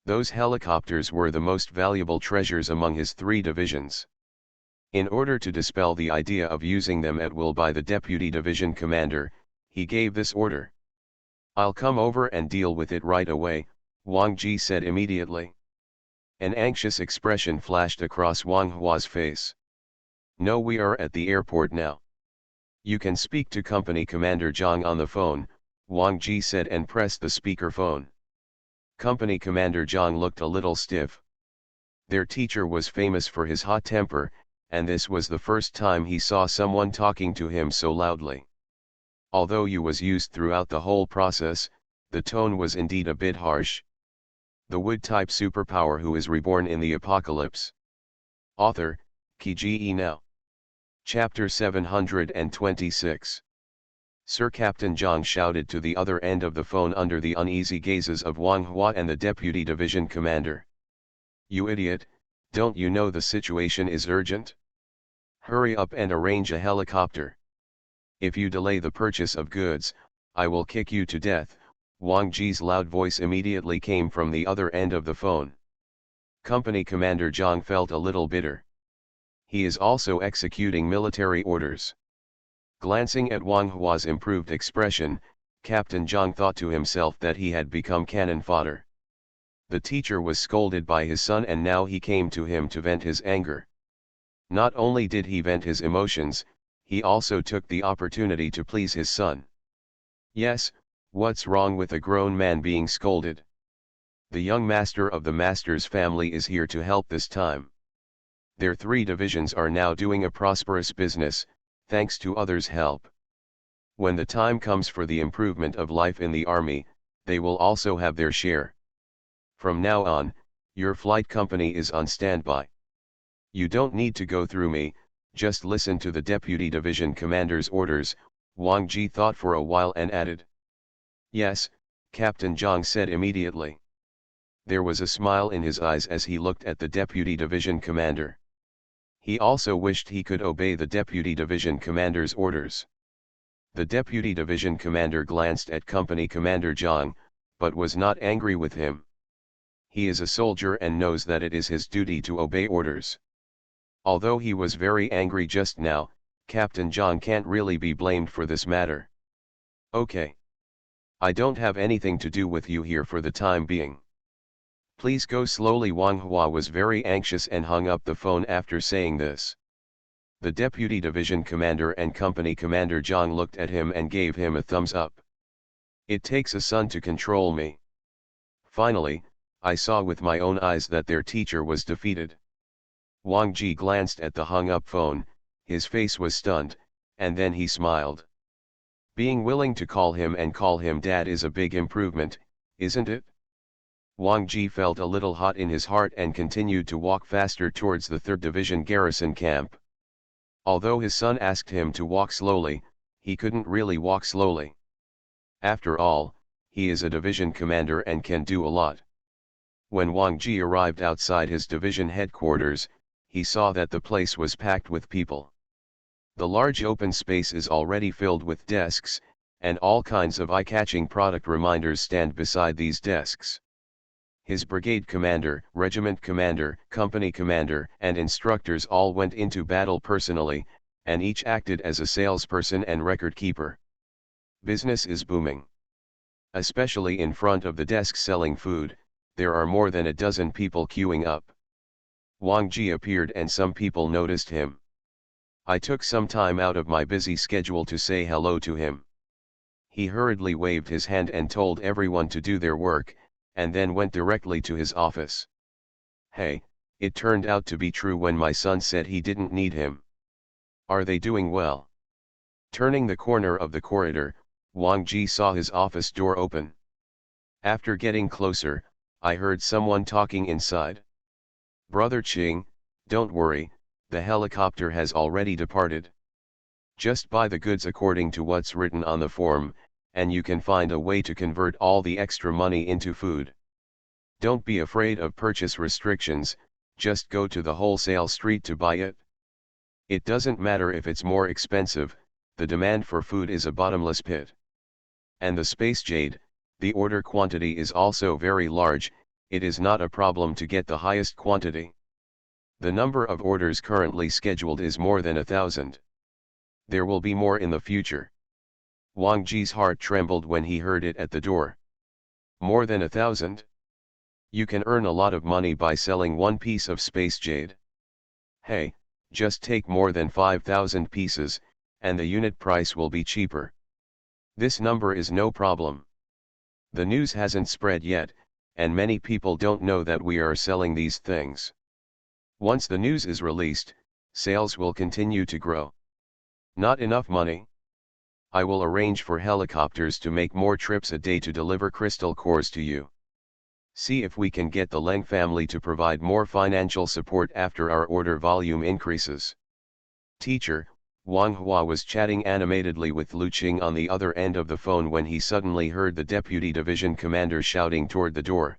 Those helicopters were the most valuable treasures among his 3 divisions. In order to dispel the idea of using them at will by the Deputy Division Commander, He gave this order. "I'll come over and deal with it right away," Wang Ji said immediately. An anxious expression flashed across Wang Hua's face. "No, we are at the airport now. You can speak to Company Commander Zhang on the phone," Wang Ji said and pressed the speakerphone. Company Commander Zhang looked a little stiff. Their teacher was famous for his hot temper, and this was the first time he saw someone talking to him so loudly. Although Yu was used throughout the whole process, the tone was indeed a bit harsh. The Wood-type superpower who is reborn in the apocalypse. Author, Kge Now. Chapter 726. Sir Captain Zhang shouted to the other end of the phone under the uneasy gazes of Wang Hua and the Deputy Division Commander. "You idiot, don't you know the situation is urgent? Hurry up and arrange a helicopter. If you delay the purchase of goods, I will kick you to death." Wang Ji's loud voice immediately came from the other end of the phone. Company Commander Zhang felt a little bitter. He is also executing military orders. Glancing at Wang Hua's improved expression, Captain Zhang thought to himself that he had become cannon fodder. The teacher was scolded by his son and now he came to him to vent his anger. Not only did he vent his emotions, he also took the opportunity to please his son. Yes, what's wrong with a grown man being scolded? The young master of the master's family is here to help this time. Their 3 divisions are now doing a prosperous business, thanks to others' help. When the time comes for the improvement of life in the army, they will also have their share. From now on, your flight company is on standby. You don't need to go through me, just listen to the Deputy Division Commander's orders." Wang Ji thought for a while and added. "Yes," Captain Zhang said immediately. There was a smile in his eyes as he looked at the Deputy Division Commander. He also wished he could obey the Deputy Division Commander's orders. The Deputy Division Commander glanced at Company Commander Zhang, but was not angry with him. He is a soldier and knows that it is his duty to obey orders. Although he was very angry just now, Captain Zhang can't really be blamed for this matter. "Okay. I don't have anything to do with you here for the time being. Please go slowly." Wang Hua was very anxious and hung up the phone after saying this. The Deputy Division Commander and Company Commander Zhang looked at him and gave him a thumbs up. "It takes a son to control me. Finally, I saw with my own eyes that their teacher was defeated." Wang Ji glanced at the hung-up phone, his face was stunned, and then he smiled. "Being willing to call him and call him Dad is a big improvement, isn't it?" Wang Ji felt a little hot in his heart and continued to walk faster towards the 3rd Division garrison camp. Although his son asked him to walk slowly, he couldn't really walk slowly. After all, he is a division commander and can do a lot. When Wang Ji arrived outside his division headquarters, he saw that the place was packed with people. The large open space is already filled with desks, and all kinds of eye-catching product reminders stand beside these desks. His brigade commander, regiment commander, company commander, and instructors all went into battle personally, and each acted as a salesperson and record keeper. Business is booming. Especially in front of the desk selling food, there are more than a dozen people queuing up. Wang Ji appeared and some people noticed him. I took some time out of my busy schedule to say hello to him. He hurriedly waved his hand and told everyone to do their work, and then went directly to his office. Hey, it turned out to be true when my son said he didn't need him. Are they doing well? Turning the corner of the corridor, Wang Ji saw his office door open. After getting closer, I heard someone talking inside. Brother Qing, don't worry, the helicopter has already departed. Just buy the goods according to what's written on the form, and you can find a way to convert all the extra money into food. Don't be afraid of purchase restrictions, just go to the wholesale street to buy it. It doesn't matter if it's more expensive, the demand for food is a bottomless pit. And the space jade, the order quantity is also very large, it is not a problem to get the highest quantity. The number of orders currently scheduled is more than 1,000. There will be more in the future. Wang Ji's heart trembled when he heard it at the door. More than 1,000? You can earn a lot of money by selling one piece of space jade. Hey, just take more than 5,000 pieces, and the unit price will be cheaper. This number is no problem. The news hasn't spread yet, and many people don't know that we are selling these things. Once the news is released, sales will continue to grow. Not enough money? I will arrange for helicopters to make more trips a day to deliver crystal cores to you. See if we can get the Leng family to provide more financial support after our order volume increases. Teacher, Wang Hua was chatting animatedly with Lu Qing on the other end of the phone when he suddenly heard the deputy division commander shouting toward the door.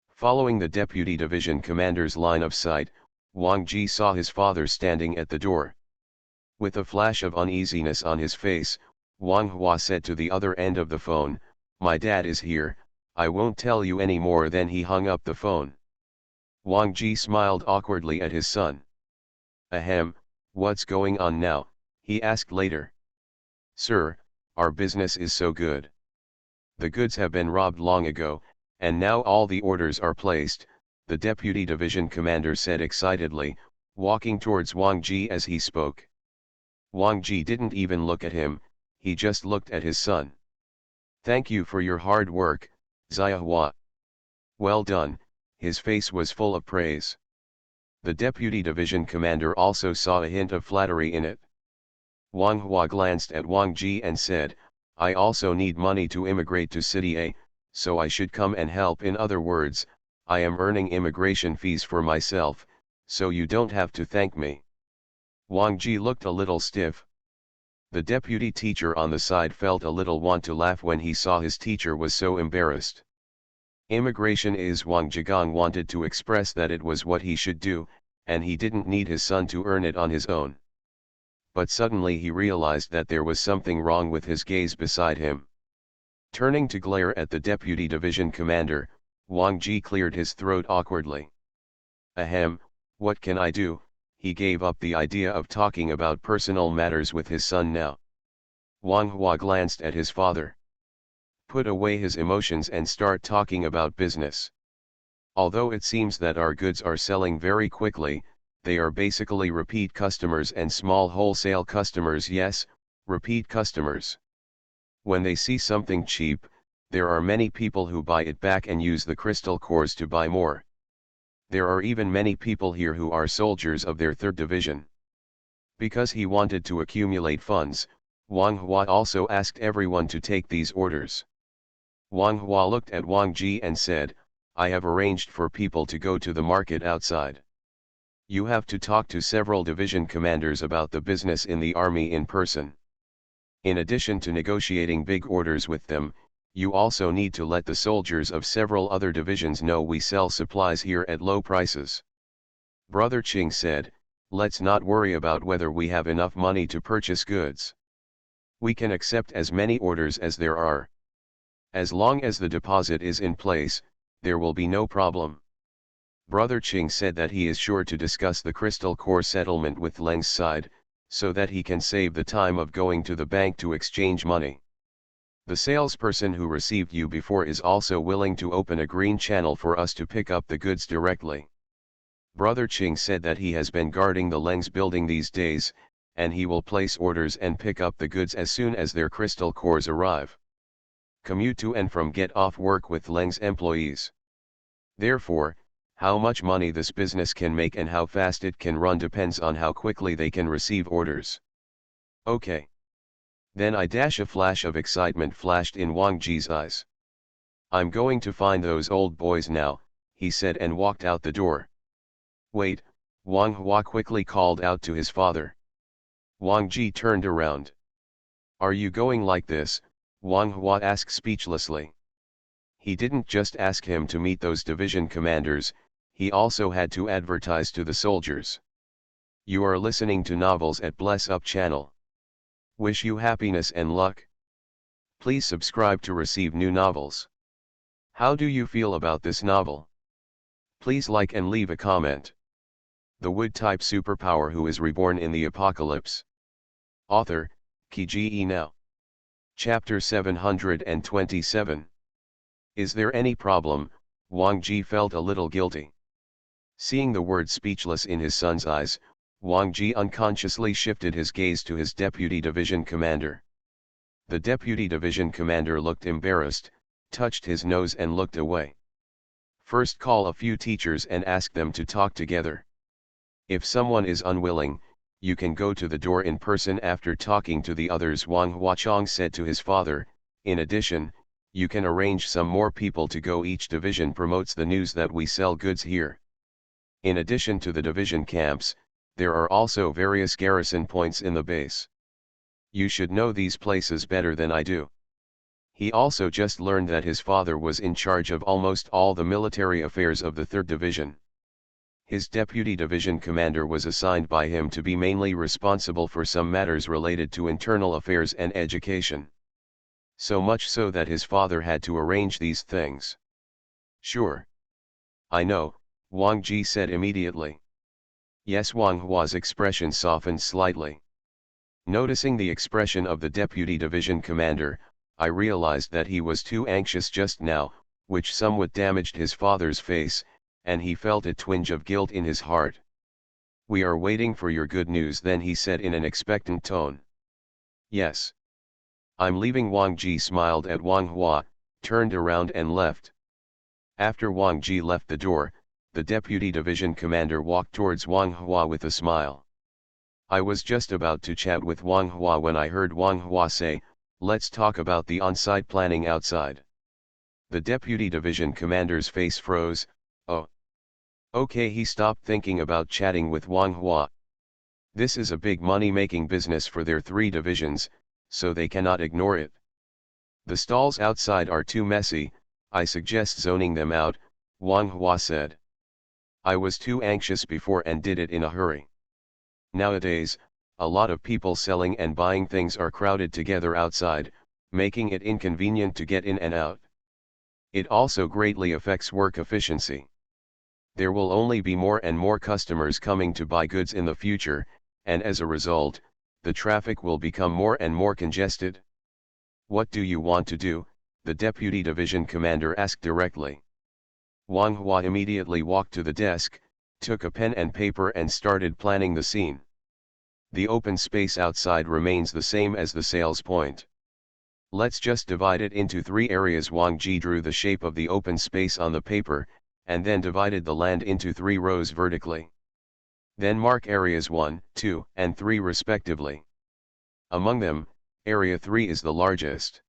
Following the deputy division commander's line of sight, Wang Ji saw his father standing at the door. With a flash of uneasiness on his face, Wang Hua said to the other end of the phone, "My dad is here, I won't tell you any more." Then he hung up the phone. Wang Ji smiled awkwardly at his son. "Ahem, what's going on now?" he asked later. "Sir, our business is so good. The goods have been robbed long ago, and now all the orders are placed," the deputy division commander said excitedly, walking towards Wang Ji as he spoke. Wang Ji didn't even look at him, he just looked at his son. "Thank you for your hard work, Xia Hua. Well done," his face was full of praise. The deputy division commander also saw a hint of flattery in it. Wang Hua glanced at Wang Ji and said, "I also need money to immigrate to City A, so I should come and help. In other words, I am earning immigration fees for myself, so you don't have to thank me." Wang Ji looked a little stiff. The deputy teacher on the side felt a little want to laugh when he saw his teacher was so embarrassed. Immigration is Wang Jigang wanted to express that it was what he should do, and he didn't need his son to earn it on his own. But suddenly he realized that there was something wrong with his gaze beside him. Turning to glare at the deputy division commander, Wang Ji cleared his throat awkwardly. "Ahem, what can I do?" He gave up the idea of talking about personal matters with his son now. Wang Hua glanced at his father. "Put away his emotions and start talking about business. Although it seems that our goods are selling very quickly, they are basically repeat customers and small wholesale customers. Yes, repeat customers. When they see something cheap, there are many people who buy it back and use the crystal cores to buy more. There are even many people here who are soldiers of their third division." Because he wanted to accumulate funds, Wang Hua also asked everyone to take these orders. Wang Hua looked at Wang Ji and said, "I have arranged for people to go to the market outside. You have to talk to several division commanders about the business in the army in person. In addition to negotiating big orders with them, you also need to let the soldiers of several other divisions know we sell supplies here at low prices." Brother Qing said, "Let's not worry about whether we have enough money to purchase goods. We can accept as many orders as there are. As long as the deposit is in place, there will be no problem." Brother Qing said that he is sure to discuss the crystal core settlement with Leng's side, so that he can save the time of going to the bank to exchange money. "The salesperson who received you before is also willing to open a green channel for us to pick up the goods directly." Brother Qing said that he has been guarding the Leng's building these days, and he will place orders and pick up the goods as soon as their crystal cores arrive. Commute to and from get off work with Leng's employees. Therefore, how much money this business can make and how fast it can run depends on how quickly they can receive orders. "Okay. Then a flash of excitement flashed in Wang Ji's eyes. "I'm going to find those old boys now," he said and walked out the door. "Wait," Wang Hua quickly called out to his father. Wang Ji turned around. "Are you going like this?" Wang Hua asked speechlessly. He didn't just ask him to meet those division commanders, he also had to advertise to the soldiers. You are listening to novels at Bless Up channel. Wish you happiness and luck. Please subscribe to receive new novels. How do you feel about this novel? Please like and leave a comment. The wood-type superpower who is reborn in the apocalypse. Author, Kiji Now. Chapter 727. Is there any problem? Wang Ji felt a little guilty. Seeing the word speechless in his son's eyes, Wang Ji unconsciously shifted his gaze to his deputy division commander. The deputy division commander looked embarrassed, touched his nose and looked away. First call a few teachers and ask them to talk together. If someone is unwilling, you can go to the door in person after talking to the others, Wang Huachong said to his father. In addition, you can arrange some more people to go. Each division promotes the news that we sell goods here. In addition to the division camps, there are also various garrison points in the base. You should know these places better than I do. He also just learned that his father was in charge of almost all the military affairs of the 3rd Division. His deputy division commander was assigned by him to be mainly responsible for some matters related to internal affairs and education. So much so that his father had to arrange these things. Sure. I know, Wang Ji said immediately. Yes, Wang Hua's expression softened slightly. Noticing the expression of the deputy division commander, I realized that he was too anxious just now, which somewhat damaged his father's face, and he felt a twinge of guilt in his heart. We are waiting for your good news then, he said in an expectant tone. Yes. I'm leaving. Wang Ji smiled at Wang Hua, turned around and left. After Wang Ji left the door, the deputy division commander walked towards Wang Hua with a smile. I was just about to chat with Wang Hua when I heard Wang Hua say, let's talk about the on-site planning outside. The deputy division commander's face froze. Oh. Okay, he stopped thinking about chatting with Wang Hua. This is a big money-making business for their 3 divisions, so they cannot ignore it. The stalls outside are too messy, I suggest zoning them out, Wang Hua said. I was too anxious before and did it in a hurry. Nowadays, a lot of people selling and buying things are crowded together outside, making it inconvenient to get in and out. It also greatly affects work efficiency. There will only be more and more customers coming to buy goods in the future, and as a result, the traffic will become more and more congested. What do you want to do? The deputy division commander asked directly. Wang Hua immediately walked to the desk, took a pen and paper and started planning the scene. The open space outside remains the same as the sales point. Let's just divide it into 3 areas. Wang Ji drew the shape of the open space on the paper, and then divided the land into 3 rows vertically. Then mark areas 1, 2, and 3 respectively. Among them, area 3 is the largest.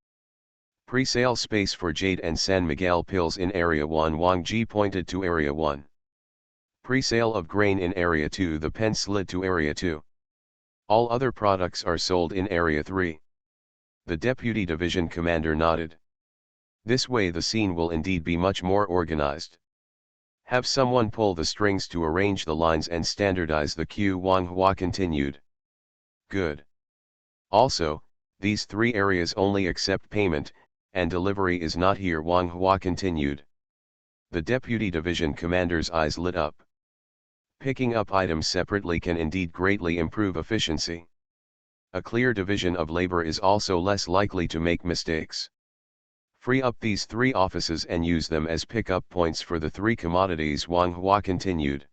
Pre-sale space for Jade and San Miguel pills in area 1. Wang Ji pointed to area 1. Pre-sale of grain in area 2. The pen slid to area 2. All other products are sold in area 3. The deputy division commander nodded. This way the scene will indeed be much more organized. Have someone pull the strings to arrange the lines and standardize the queue, Wang Hua continued. Good. Also, these 3 areas only accept payment, and delivery is not here, Wang Hua continued. The deputy division commander's eyes lit up. Picking up items separately can indeed greatly improve efficiency. A clear division of labor is also less likely to make mistakes. Free up these 3 offices and use them as pickup points for the 3 commodities, Wang Hua continued.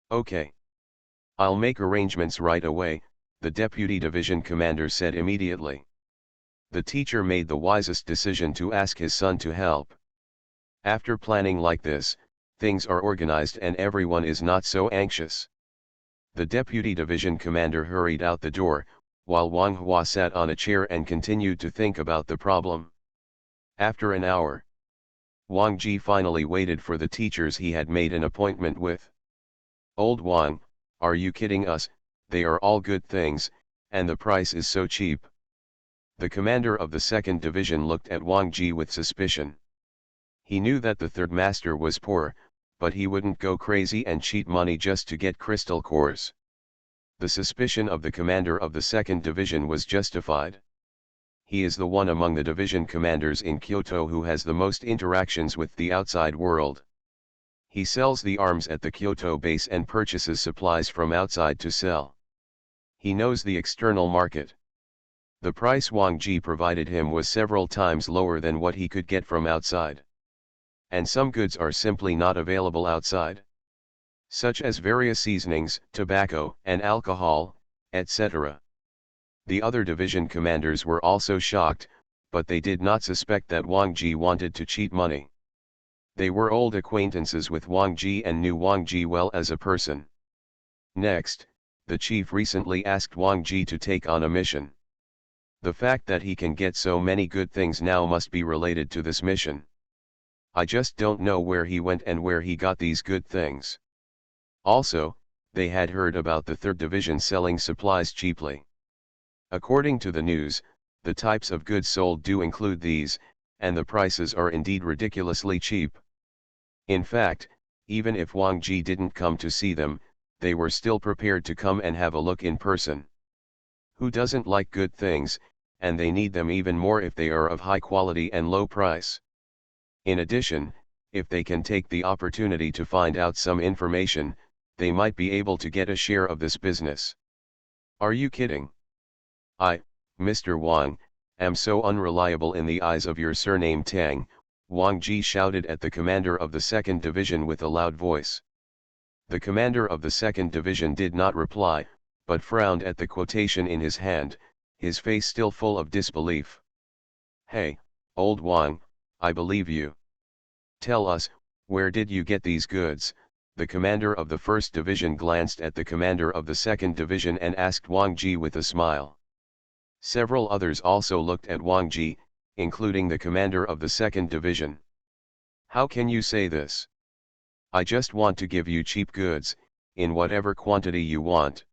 Okay. I'll make arrangements right away, the deputy division commander said immediately. The teacher made the wisest decision to ask his son to help. After planning like this, things are organized and everyone is not so anxious. The deputy division commander hurried out the door, while Wang Hua sat on a chair and continued to think about the problem. After an hour, Wang Ji finally waited for the teachers he had made an appointment with. Old Wang, are you kidding us? They are all good things, and the price is so cheap. The commander of the 2nd Division looked at Wang Ji with suspicion. He knew that the 3rd master was poor, but he wouldn't go crazy and cheat money just to get crystal cores. The suspicion of the commander of the 2nd Division was justified. He is the one among the division commanders in Kyoto who has the most interactions with the outside world. He sells the arms at the Kyoto base and purchases supplies from outside to sell. He knows the external market. The price Wang Ji provided him was several times lower than what he could get from outside. And some goods are simply not available outside, such as various seasonings, tobacco, and alcohol, etc. The other division commanders were also shocked, but they did not suspect that Wang Ji wanted to cheat money. They were old acquaintances with Wang Ji and knew Wang Ji well as a person. Next, the chief recently asked Wang Ji to take on a mission. The fact that he can get so many good things now must be related to this mission. I just don't know where he went and where he got these good things. Also, they had heard about the 3rd Division selling supplies cheaply. According to the news, the types of goods sold do include these, and the prices are indeed ridiculously cheap. In fact, even if Wang Ji didn't come to see them, they were still prepared to come and have a look in person. Who doesn't like good things, and they need them even more if they are of high quality and low price. In addition, if they can take the opportunity to find out some information, they might be able to get a share of this business. Are you kidding? I, Mr. Wang, am so unreliable in the eyes of your surname Tang, Wang Ji shouted at the commander of the 2nd Division with a loud voice. The commander of the 2nd Division did not reply, but frowned at the quotation in his hand, his face still full of disbelief. Hey, old Wang, I believe you. Tell us, where did you get these goods? The commander of the 1st Division glanced at the commander of the 2nd Division and asked Wang Ji with a smile. Several others also looked at Wang Ji, including the commander of the 2nd Division. How can you say this? I just want to give you cheap goods, in whatever quantity you want.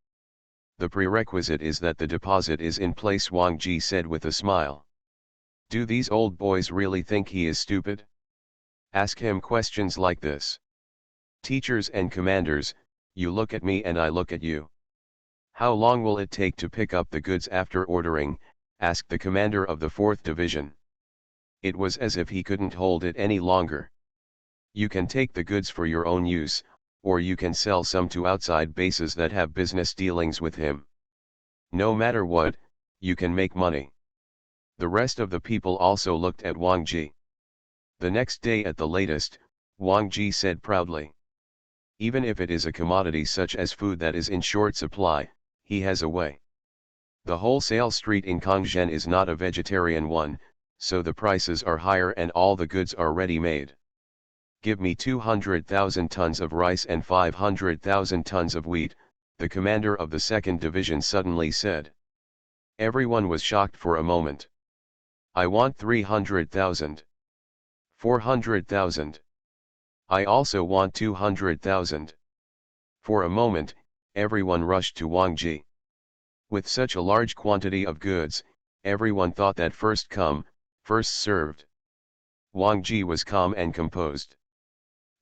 The prerequisite is that the deposit is in place, Wang Ji said with a smile. Do these old boys really think he is stupid? Ask him questions like this. Teachers and commanders, you look at me and I look at you. How long will it take to pick up the goods after ordering? Asked the commander of the 4th Division. It was as if he couldn't hold it any longer. You can take the goods for your own use, or you can sell some to outside bases that have business dealings with him. No matter what, you can make money. The rest of the people also looked at Wang Ji. The next day at the latest, Wang Ji said proudly. Even if it is a commodity such as food that is in short supply, he has a way. The wholesale street in Kongzhen is not a vegetarian one, so the prices are higher and all the goods are ready-made. Give me 200,000 tons of rice and 500,000 tons of wheat, the commander of the 2nd Division suddenly said. Everyone was shocked for a moment. I want 300,000. 400,000. I also want 200,000. For a moment, everyone rushed to Wang Ji. With such a large quantity of goods, everyone thought that first come, first served. Wang Ji was calm and composed.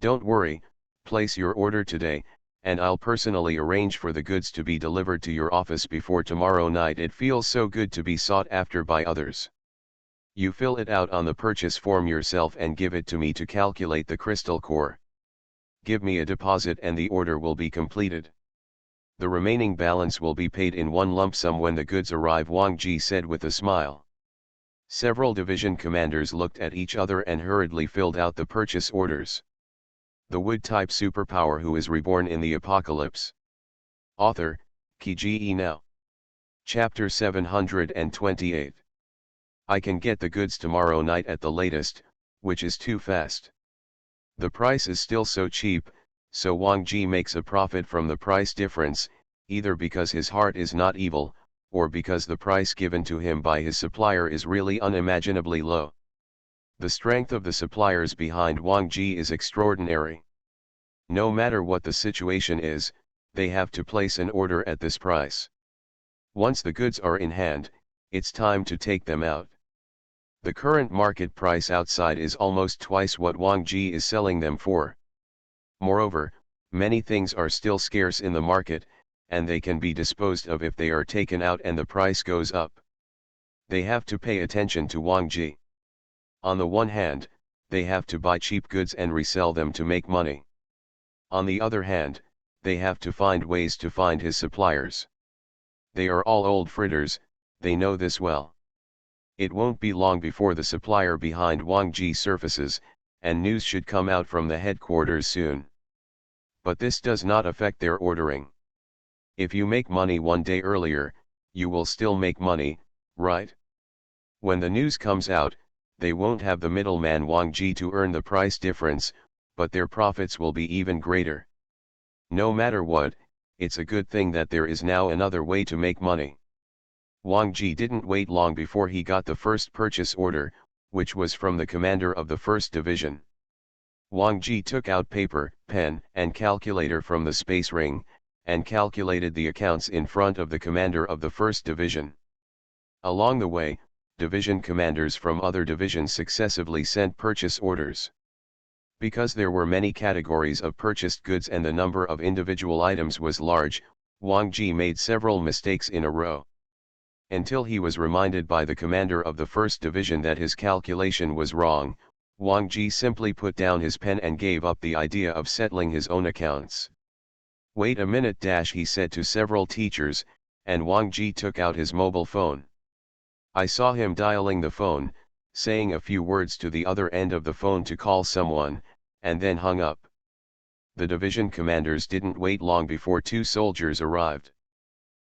Don't worry, place your order today, and I'll personally arrange for the goods to be delivered to your office before tomorrow night. It feels so good to be sought after by others. You fill it out on the purchase form yourself and give it to me to calculate the crystal core. Give me a deposit and the order will be completed. The remaining balance will be paid in one lump sum when the goods arrive, Wang Ji said with a smile. Several division commanders looked at each other and hurriedly filled out the purchase orders. The Wood-type superpower who is reborn in the apocalypse. Author, Ki Now. Chapter 728. I can get the goods tomorrow night at the latest, which is too fast. The price is still so cheap, so Wang Ji makes a profit from the price difference, either because his heart is not evil, or because the price given to him by his supplier is really unimaginably low. The strength of the suppliers behind Wang Ji is extraordinary. No matter what the situation is, they have to place an order at this price. Once the goods are in hand, it's time to take them out. The current market price outside is almost twice what Wang Ji is selling them for. Moreover, many things are still scarce in the market, and they can be disposed of if they are taken out and the price goes up. They have to pay attention to Wang Ji. On the one hand, they have to buy cheap goods and resell them to make money. On the other hand, they have to find ways to find his suppliers. They are all old fritters, they know this well. It won't be long before the supplier behind Wang Ji surfaces, and news should come out from the headquarters soon. But this does not affect their ordering. If you make money one day earlier, you will still make money, right? When the news comes out, they won't have the middleman Wang Ji to earn the price difference, but their profits will be even greater. No matter what, it's a good thing that there is now another way to make money. Wang Ji didn't wait long before he got the first purchase order, which was from the commander of the 1st Division. Wang Ji took out paper, pen, and calculator from the space ring, and calculated the accounts in front of the commander of the 1st Division. Along the way, division commanders from other divisions successively sent purchase orders. Because there were many categories of purchased goods and the number of individual items was large, Wang Ji made several mistakes in a row. Until he was reminded by the commander of the 1st Division that his calculation was wrong, Wang Ji simply put down his pen and gave up the idea of settling his own accounts. "Wait a minute," he said to several teachers, and Wang Ji took out his mobile phone. I saw him dialing the phone, saying a few words to the other end of the phone to call someone, and then hung up. The division commanders didn't wait long before 2 soldiers arrived.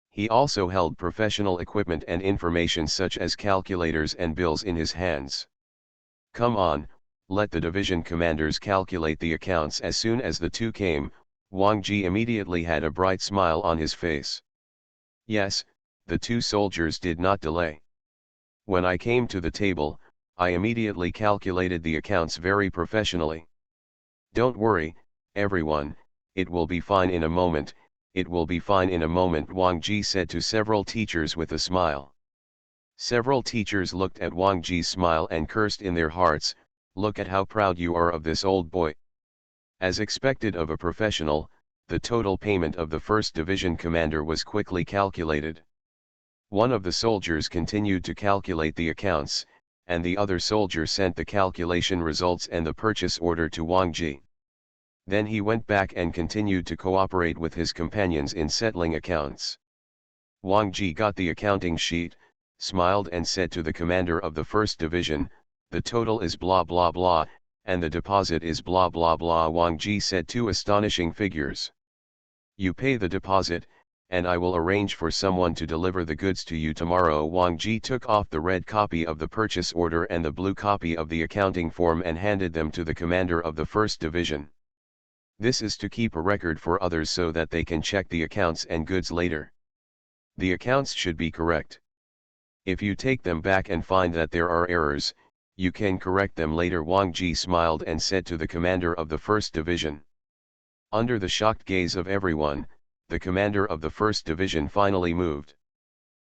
He also held professional equipment and information such as calculators and bills in his hands. "Come on, let the division commanders calculate the accounts." As soon as the 2 came, Wang Ji immediately had a bright smile on his face. Yes, the 2 soldiers did not delay. When I came to the table, I immediately calculated the accounts very professionally. "Don't worry, everyone, it will be fine in a moment. It will be fine in a moment," Wang Ji said to several teachers with a smile. Several teachers looked at Wang Ji's smile and cursed in their hearts, "Look at how proud you are of this old boy." As expected of a professional, the total payment of the 1st Division commander was quickly calculated. One of the soldiers continued to calculate the accounts, and the other soldier sent the calculation results and the purchase order to Wang Ji. Then he went back and continued to cooperate with his companions in settling accounts. Wang Ji got the accounting sheet, smiled and said to the commander of the 1st Division, "The total is blah blah blah, and the deposit is blah blah blah." Wang Ji said 2 astonishing figures. "You pay the deposit, and I will arrange for someone to deliver the goods to you tomorrow." Wang Ji took off the red copy of the purchase order and the blue copy of the accounting form and handed them to the commander of the 1st Division. This is to keep a record for others so that they can check the accounts and goods later. The accounts should be correct. If you take them back and find that there are errors, you can correct them later. Wang Ji smiled and said to the commander of the 1st Division. Under the shocked gaze of everyone, the commander of the 1st Division finally moved.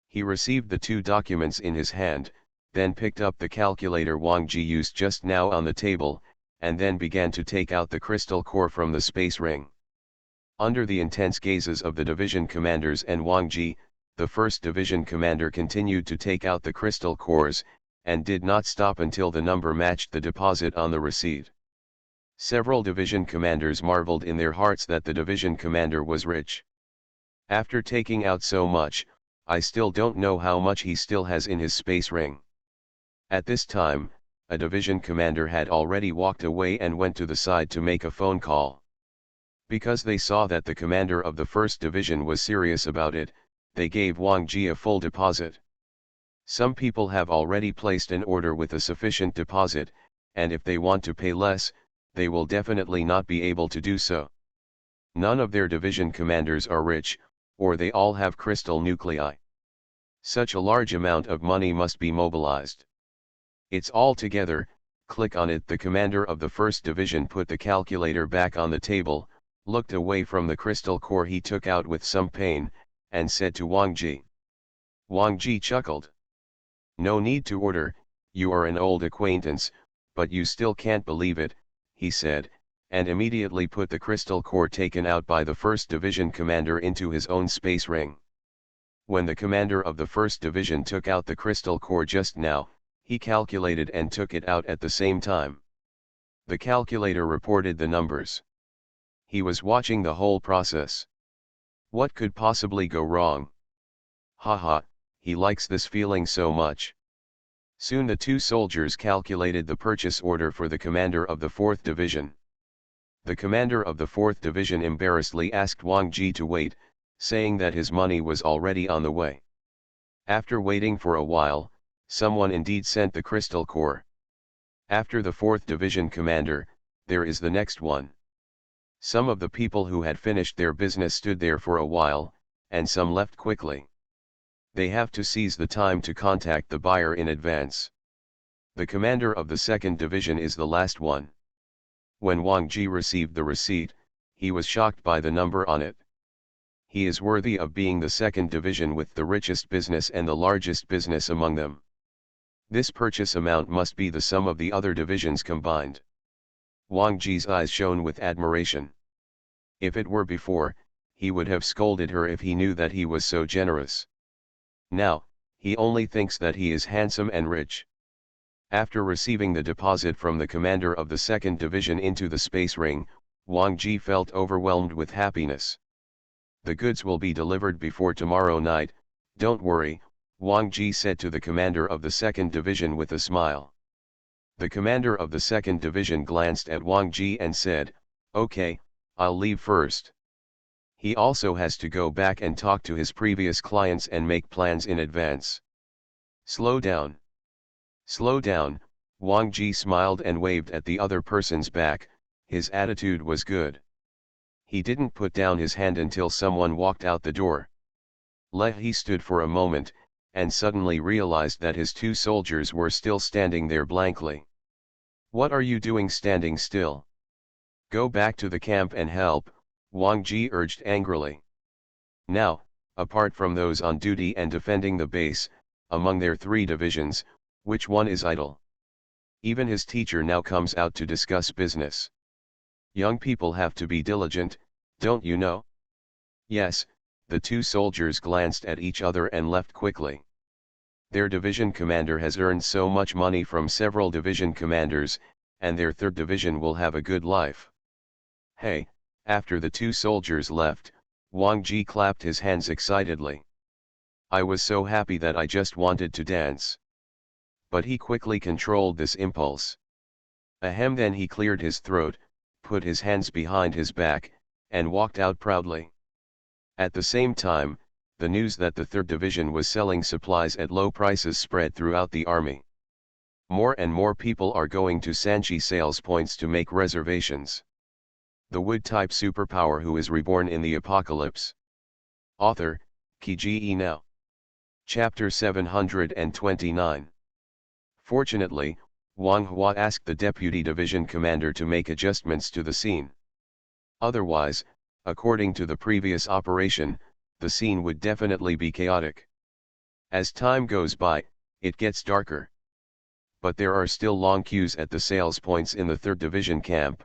He received the 2 documents in his hand, then picked up the calculator Wang Ji used just now on the table, and then began to take out the crystal core from the space ring. Under the intense gazes of the division commanders and Wang Ji, the 1st Division commander continued to take out the crystal cores, and did not stop until the number matched the deposit on the receipt. Several division commanders marveled in their hearts that the division commander was rich. "After taking out so much, I still don't know how much he still has in his space ring." At this time, a division commander had already walked away and went to the side to make a phone call. Because they saw that the commander of the 1st Division was serious about it, they gave Wang Ji a full deposit. Some people have already placed an order with a sufficient deposit, and if they want to pay less, they will definitely not be able to do so. None of their division commanders are rich, or they all have crystal nuclei. Such a large amount of money must be mobilized. "It's all together, click on it." The commander of the 1st Division put the calculator back on the table, looked away from the crystal core he took out with some pain, and said to Wang Ji. Wang Ji chuckled. "No need to order, you are an old acquaintance, but you still can't believe it," he said, and immediately put the crystal core taken out by the 1st Division commander into his own space ring. When the commander of the 1st Division took out the crystal core just now, he calculated and took it out at the same time. The calculator reported the numbers. He was watching the whole process. What could possibly go wrong? "Haha," he likes this feeling so much. Soon the two soldiers calculated the purchase order for the commander of the 4th Division. The commander of the 4th Division embarrassedly asked Wang Ji to wait, saying that his money was already on the way. After waiting for a while, someone indeed sent the crystal core. After the 4th Division commander, there is the next one. Some of the people who had finished their business stood there for a while, and some left quickly. They have to seize the time to contact the buyer in advance. The commander of the 2nd Division is the last one. When Wang Ji received the receipt, he was shocked by the number on it. He is worthy of being the 2nd Division with the richest business and the largest business among them. This purchase amount must be the sum of the other divisions combined. Wang Ji's eyes shone with admiration. If it were before, he would have scolded her if he knew that he was so generous. Now, he only thinks that he is handsome and rich. After receiving the deposit from the commander of the 2nd Division into the space ring, Wang Ji felt overwhelmed with happiness. The goods will be delivered before tomorrow night, don't worry, Wang Ji said to the commander of the 2nd Division with a smile. The commander of the 2nd Division glanced at Wang Ji and said, "Okay, I'll leave first." He also has to go back and talk to his previous clients and make plans in advance. Slow down. Slow down, Wang Ji smiled and waved at the other person's back. His attitude was good. He didn't put down his hand until someone walked out the door. He stood for a moment, and suddenly realized that his two soldiers were still standing there blankly. "What are you doing standing still? Go back to the camp and help," Wang Ji urged angrily. Now, apart from those on duty and defending the base, among their 3 divisions, which one is idle? Even his teacher now comes out to discuss business. Young people have to be diligent, don't you know? Yes, the two soldiers glanced at each other and left quickly. Their division commander has earned so much money from several division commanders, and their 3rd division will have a good life. Hey, after the two soldiers left, Wang Ji clapped his hands excitedly. I was so happy that I just wanted to dance. But he quickly controlled this impulse. Ahem, then he cleared his throat, put his hands behind his back, and walked out proudly. At the same time, the news that the 3rd Division was selling supplies at low prices spread throughout the army. More and more people are going to Sanchi sales points to make reservations. The wood-type superpower who is reborn in the apocalypse. Author, Kiji Now. Chapter 729. Fortunately, Wang Hua asked the deputy division commander to make adjustments to the scene. Otherwise, according to the previous operation, the scene would definitely be chaotic. As time goes by, it gets darker. But there are still long queues at the sales points in the 3rd Division camp.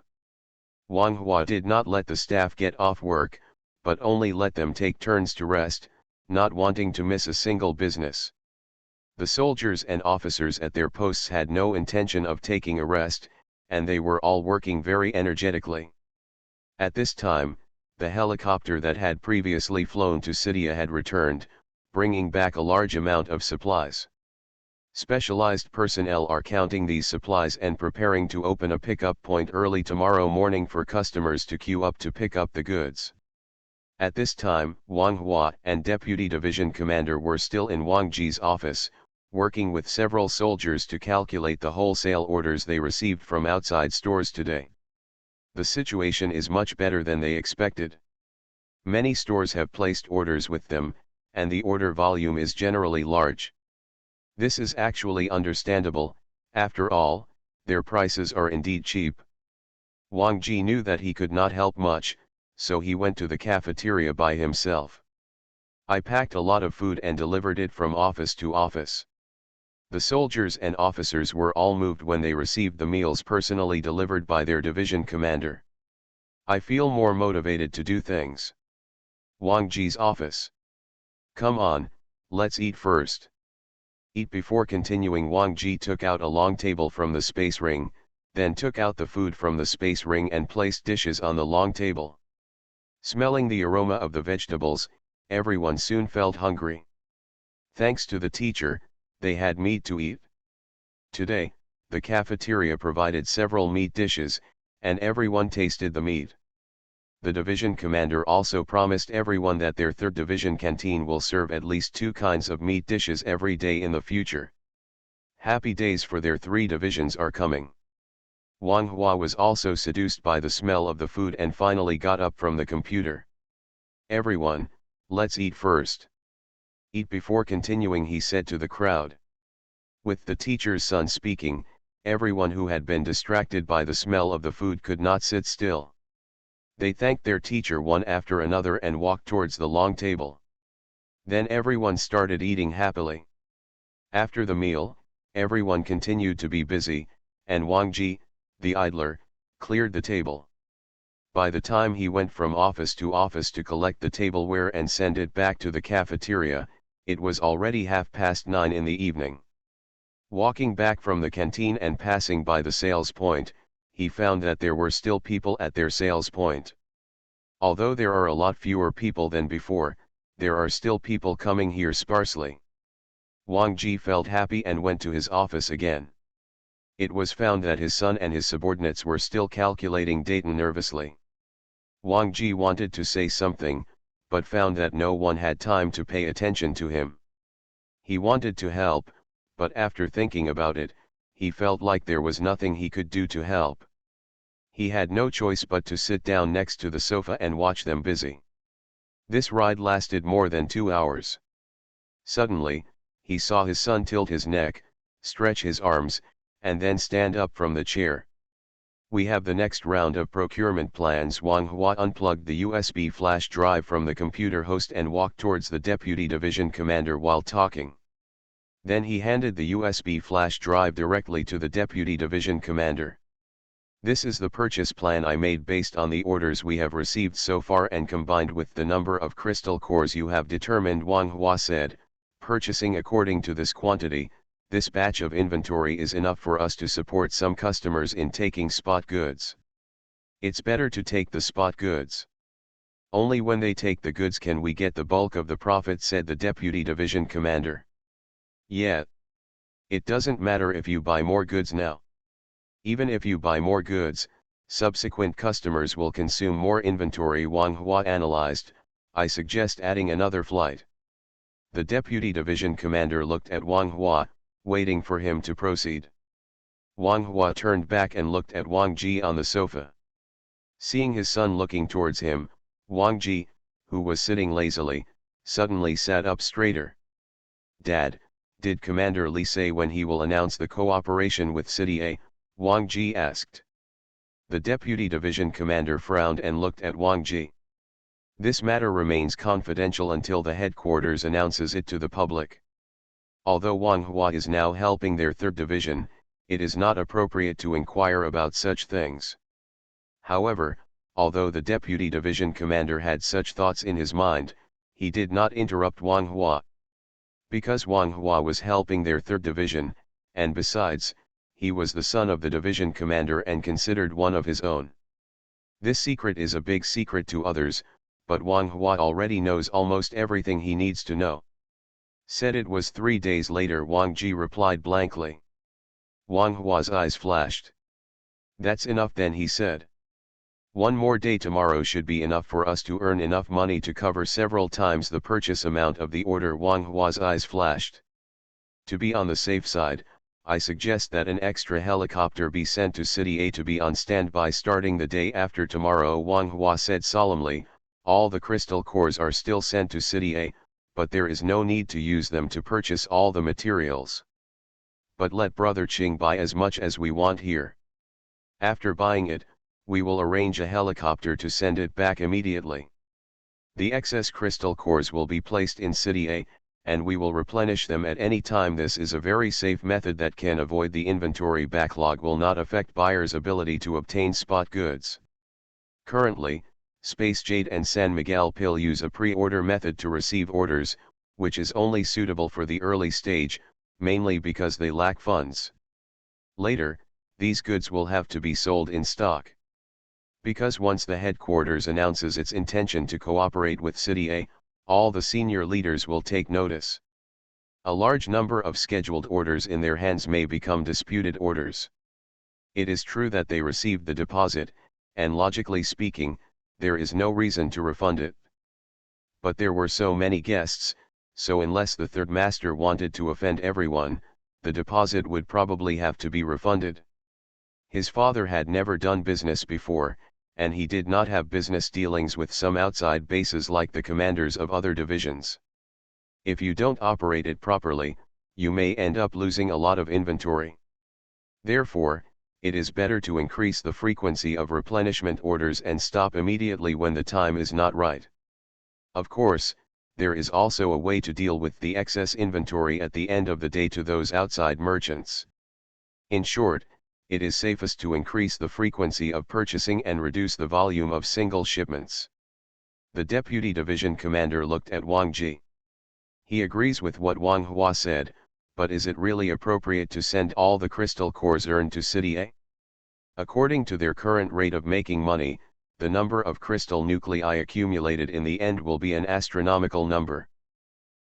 Wang Hua did not let the staff get off work, but only let them take turns to rest, not wanting to miss a single business. The soldiers and officers at their posts had no intention of taking a rest, and they were all working very energetically. At this time, the helicopter that had previously flown to Sidia had returned, bringing back a large amount of supplies. Specialized personnel are counting these supplies and preparing to open a pickup point early tomorrow morning for customers to queue up to pick up the goods. At this time, Wang Hua and Deputy Division Commander were still in Wang Ji's office, working with several soldiers to calculate the wholesale orders they received from outside stores today. The situation is much better than they expected. Many stores have placed orders with them, and the order volume is generally large. This is actually understandable, after all, their prices are indeed cheap. Wang Ji knew that he could not help much, so he went to the cafeteria by himself. I packed a lot of food and delivered it from office to office. The soldiers and officers were all moved when they received the meals personally delivered by their division commander. I feel more motivated to do things. Wang Ji's office. Come on, let's eat first. Eat. Before continuing, Wang Ji took out a long table from the space ring, then took out the food from the space ring and placed dishes on the long table. Smelling the aroma of the vegetables, everyone soon felt hungry. Thanks to the teacher, they had meat to eat. Today, the cafeteria provided several meat dishes, and everyone tasted the meat. The division commander also promised everyone that their 3rd Division canteen will serve at least 2 kinds of meat dishes every day in the future. Happy days for their 3 divisions are coming. Wang Hua was also seduced by the smell of the food and finally got up from the computer. Everyone, let's eat first. Eat before continuing, he said to the crowd. With the teacher's son speaking, everyone who had been distracted by the smell of the food could not sit still. They thanked their teacher one after another and walked towards the long table. Then everyone started eating happily. After the meal, everyone continued to be busy, and Wang Ji, the idler, cleared the table. By the time he went from office to collect the tableware and send it back to the cafeteria, it was already 9:30 in the evening. Walking back from the canteen and passing by the sales point, he found that there were still people at their sales point. Although there are a lot fewer people than before, there are still people coming here sparsely. Wang Ji felt happy and went to his office again. It was found that his son and his subordinates were still calculating data nervously. Wang Ji wanted to say something, but found that no one had time to pay attention to him. He wanted to help, but after thinking about it, he felt like there was nothing he could do to help. He had no choice but to sit down next to the sofa and watch them busy. This ride lasted more than 2 hours. Suddenly, he saw his son tilt his neck, stretch his arms, and then stand up from the chair. We have the next round of procurement plans. Wang Hua unplugged the USB flash drive from the computer host and walked towards the deputy division commander while talking. Then he handed the USB flash drive directly to the deputy division commander. This is the purchase plan I made based on the orders we have received so far and combined with the number of crystal cores you have determined, Wang Hua said. Purchasing according to this quantity, this batch of inventory is enough for us to support some customers in taking spot goods. It's better to take the spot goods. Only when they take the goods can we get the bulk of the profit, said the deputy division commander. Yeah. It doesn't matter if you buy more goods now. Even if you buy more goods, subsequent customers will consume more inventory, Wang Hua analyzed. I suggest adding another flight. The deputy division commander looked at Wang Hua, waiting for him to proceed. Wang Hua turned back and looked at Wang Ji on the sofa. Seeing his son looking towards him, Wang Ji, who was sitting lazily, suddenly sat up straighter. Dad, did Commander Li say when he will announce the cooperation with City A? Wang Ji asked. The deputy division commander frowned and looked at Wang Ji. This matter remains confidential until the headquarters announces it to the public. Although Wang Hua is now helping their 3rd division, it is not appropriate to inquire about such things. However, although the deputy division commander had such thoughts in his mind, he did not interrupt Wang Hua. Because Wang Hua was helping their 3rd division, and besides, he was the son of the division commander and considered one of his own. This secret is a big secret to others, but Wang Hua already knows almost everything he needs to know. Said it was 3 days later, Wang Ji replied blankly. Wang Hua's eyes flashed. That's enough then, he said. One more day tomorrow should be enough for us to earn enough money to cover several times the purchase amount of the order. Wang Hua's eyes flashed. To be on the safe side, I suggest that an extra helicopter be sent to City A to be on standby starting the day after tomorrow, Wang Hua said solemnly. All the crystal cores are still sent to City A, but there is no need to use them to purchase all the materials. But let Brother Qing buy as much as we want here. After buying it, we will arrange a helicopter to send it back immediately. The excess crystal cores will be placed in City A, and we will replenish them at any time. This is a very safe method that can avoid the inventory backlog, will not affect buyers' ability to obtain spot goods. Currently, Space Jade and San Miguel Pill use a pre-order method to receive orders, which is only suitable for the early stage, mainly because they lack funds. Later, these goods will have to be sold in stock. Because once the headquarters announces its intention to cooperate with City A, all the senior leaders will take notice. A large number of scheduled orders in their hands may become disputed orders. It is true that they received the deposit, and logically speaking, there is no reason to refund it. But there were so many guests, so unless the third master wanted to offend everyone, the deposit would probably have to be refunded. His father had never done business before, and he did not have business dealings with some outside bases like the commanders of other divisions. If you don't operate it properly, you may end up losing a lot of inventory. Therefore, it is better to increase the frequency of replenishment orders and stop immediately when the time is not right. Of course, there is also a way to deal with the excess inventory at the end of the day to those outside merchants. In short, it is safest to increase the frequency of purchasing and reduce the volume of single shipments. The Deputy Division Commander looked at Wang Ji. He agrees with what Wang Hua said, but is it really appropriate to send all the crystal cores earned to City A? According to their current rate of making money, the number of crystal nuclei accumulated in the end will be an astronomical number.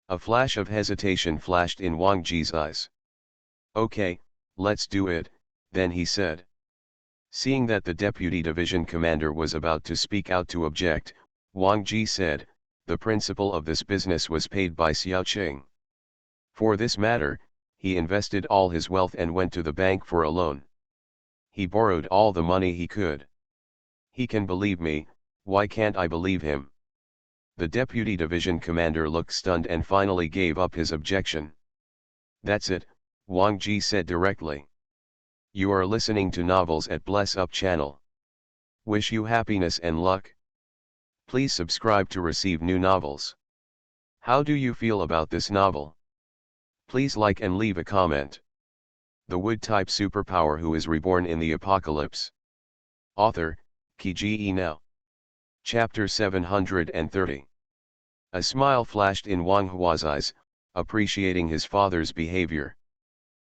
A flash of hesitation flashed in Wang Ji's eyes. Okay, let's do it, then he said. Seeing that the Deputy Division Commander was about to speak out to object, Wang Ji said, the principal of this business was paid by Xiao Qing. For this matter, he invested all his wealth and went to the bank for a loan. He borrowed all the money he could. He can believe me, why can't I believe him? The Deputy Division Commander looked stunned and finally gave up his objection. That's it, Wang Ji said directly. You are listening to Novels at Bless Up channel. Wish you happiness and luck. Please subscribe to receive new novels. How do you feel about this novel? Please like and leave a comment. The Wood-type superpower who is reborn in the apocalypse. Author, Kiji Now. Chapter 730. A smile flashed in Wang Hua's eyes, appreciating his father's behavior.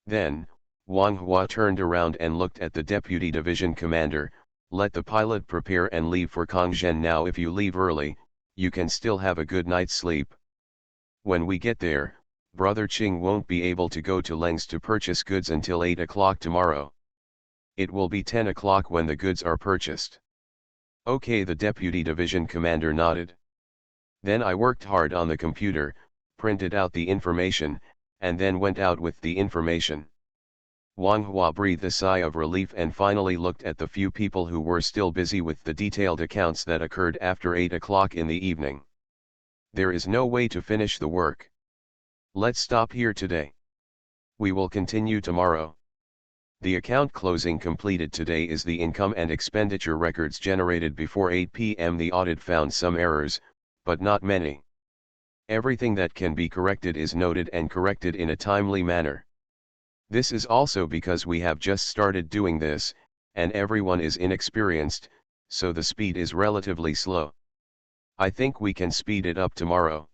Then, Wang Hua turned around and looked at the Deputy Division Commander. Let the pilot prepare and leave for Kongzhen now. If you leave early, you can still have a good night's sleep. When we get there, Brother Qing won't be able to go to Leng's to purchase goods until 8 o'clock tomorrow. It will be 10 o'clock when the goods are purchased. Okay, the Deputy Division Commander nodded. Then I worked hard on the computer, printed out the information, and then went out with the information. Wang Hua breathed a sigh of relief and finally looked at the few people who were still busy with the detailed accounts that occurred after 8 o'clock in the evening. There is no way to finish the work. Let's stop here today. We will continue tomorrow. The account closing completed today is the income and expenditure records generated before 8 p.m. The audit found some errors, but not many. Everything that can be corrected is noted and corrected in a timely manner. This is also because we have just started doing this, and everyone is inexperienced, so the speed is relatively slow. I think we can speed it up tomorrow.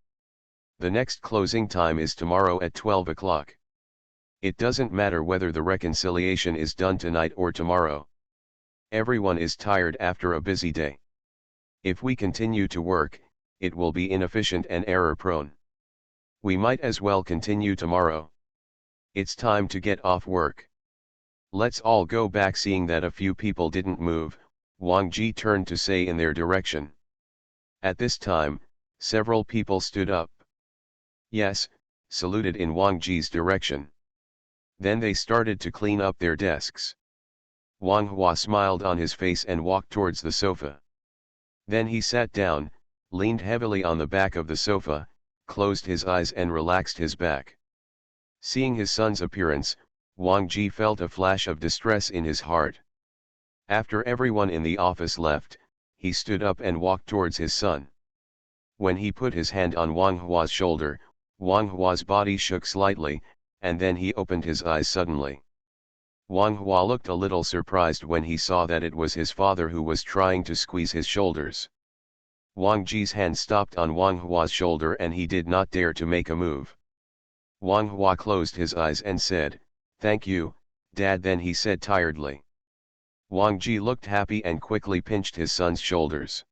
The next closing time is tomorrow at 12 o'clock. It doesn't matter whether the reconciliation is done tonight or tomorrow. Everyone is tired after a busy day. If we continue to work, it will be inefficient and error-prone. We might as well continue tomorrow. It's time to get off work. Let's all go back. Seeing that a few people didn't move, Wang Ji turned to say in their direction. At this time, several people stood up. Yes, saluted in Wang Ji's direction. Then they started to clean up their desks. Wang Hua smiled on his face and walked towards the sofa. Then he sat down, leaned heavily on the back of the sofa, closed his eyes and relaxed his back. Seeing his son's appearance, Wang Ji felt a flash of distress in his heart. After everyone in the office left, he stood up and walked towards his son. When he put his hand on Wang Hua's shoulder, Wang Hua's body shook slightly, and then he opened his eyes suddenly. Wang Hua looked a little surprised when he saw that it was his father who was trying to squeeze his shoulders. Wang Ji's hand stopped on Wang Hua's shoulder and he did not dare to make a move. Wang Hua closed his eyes and said, "Thank you, Dad." Then he said tiredly. Wang Ji looked happy and quickly pinched his son's shoulders.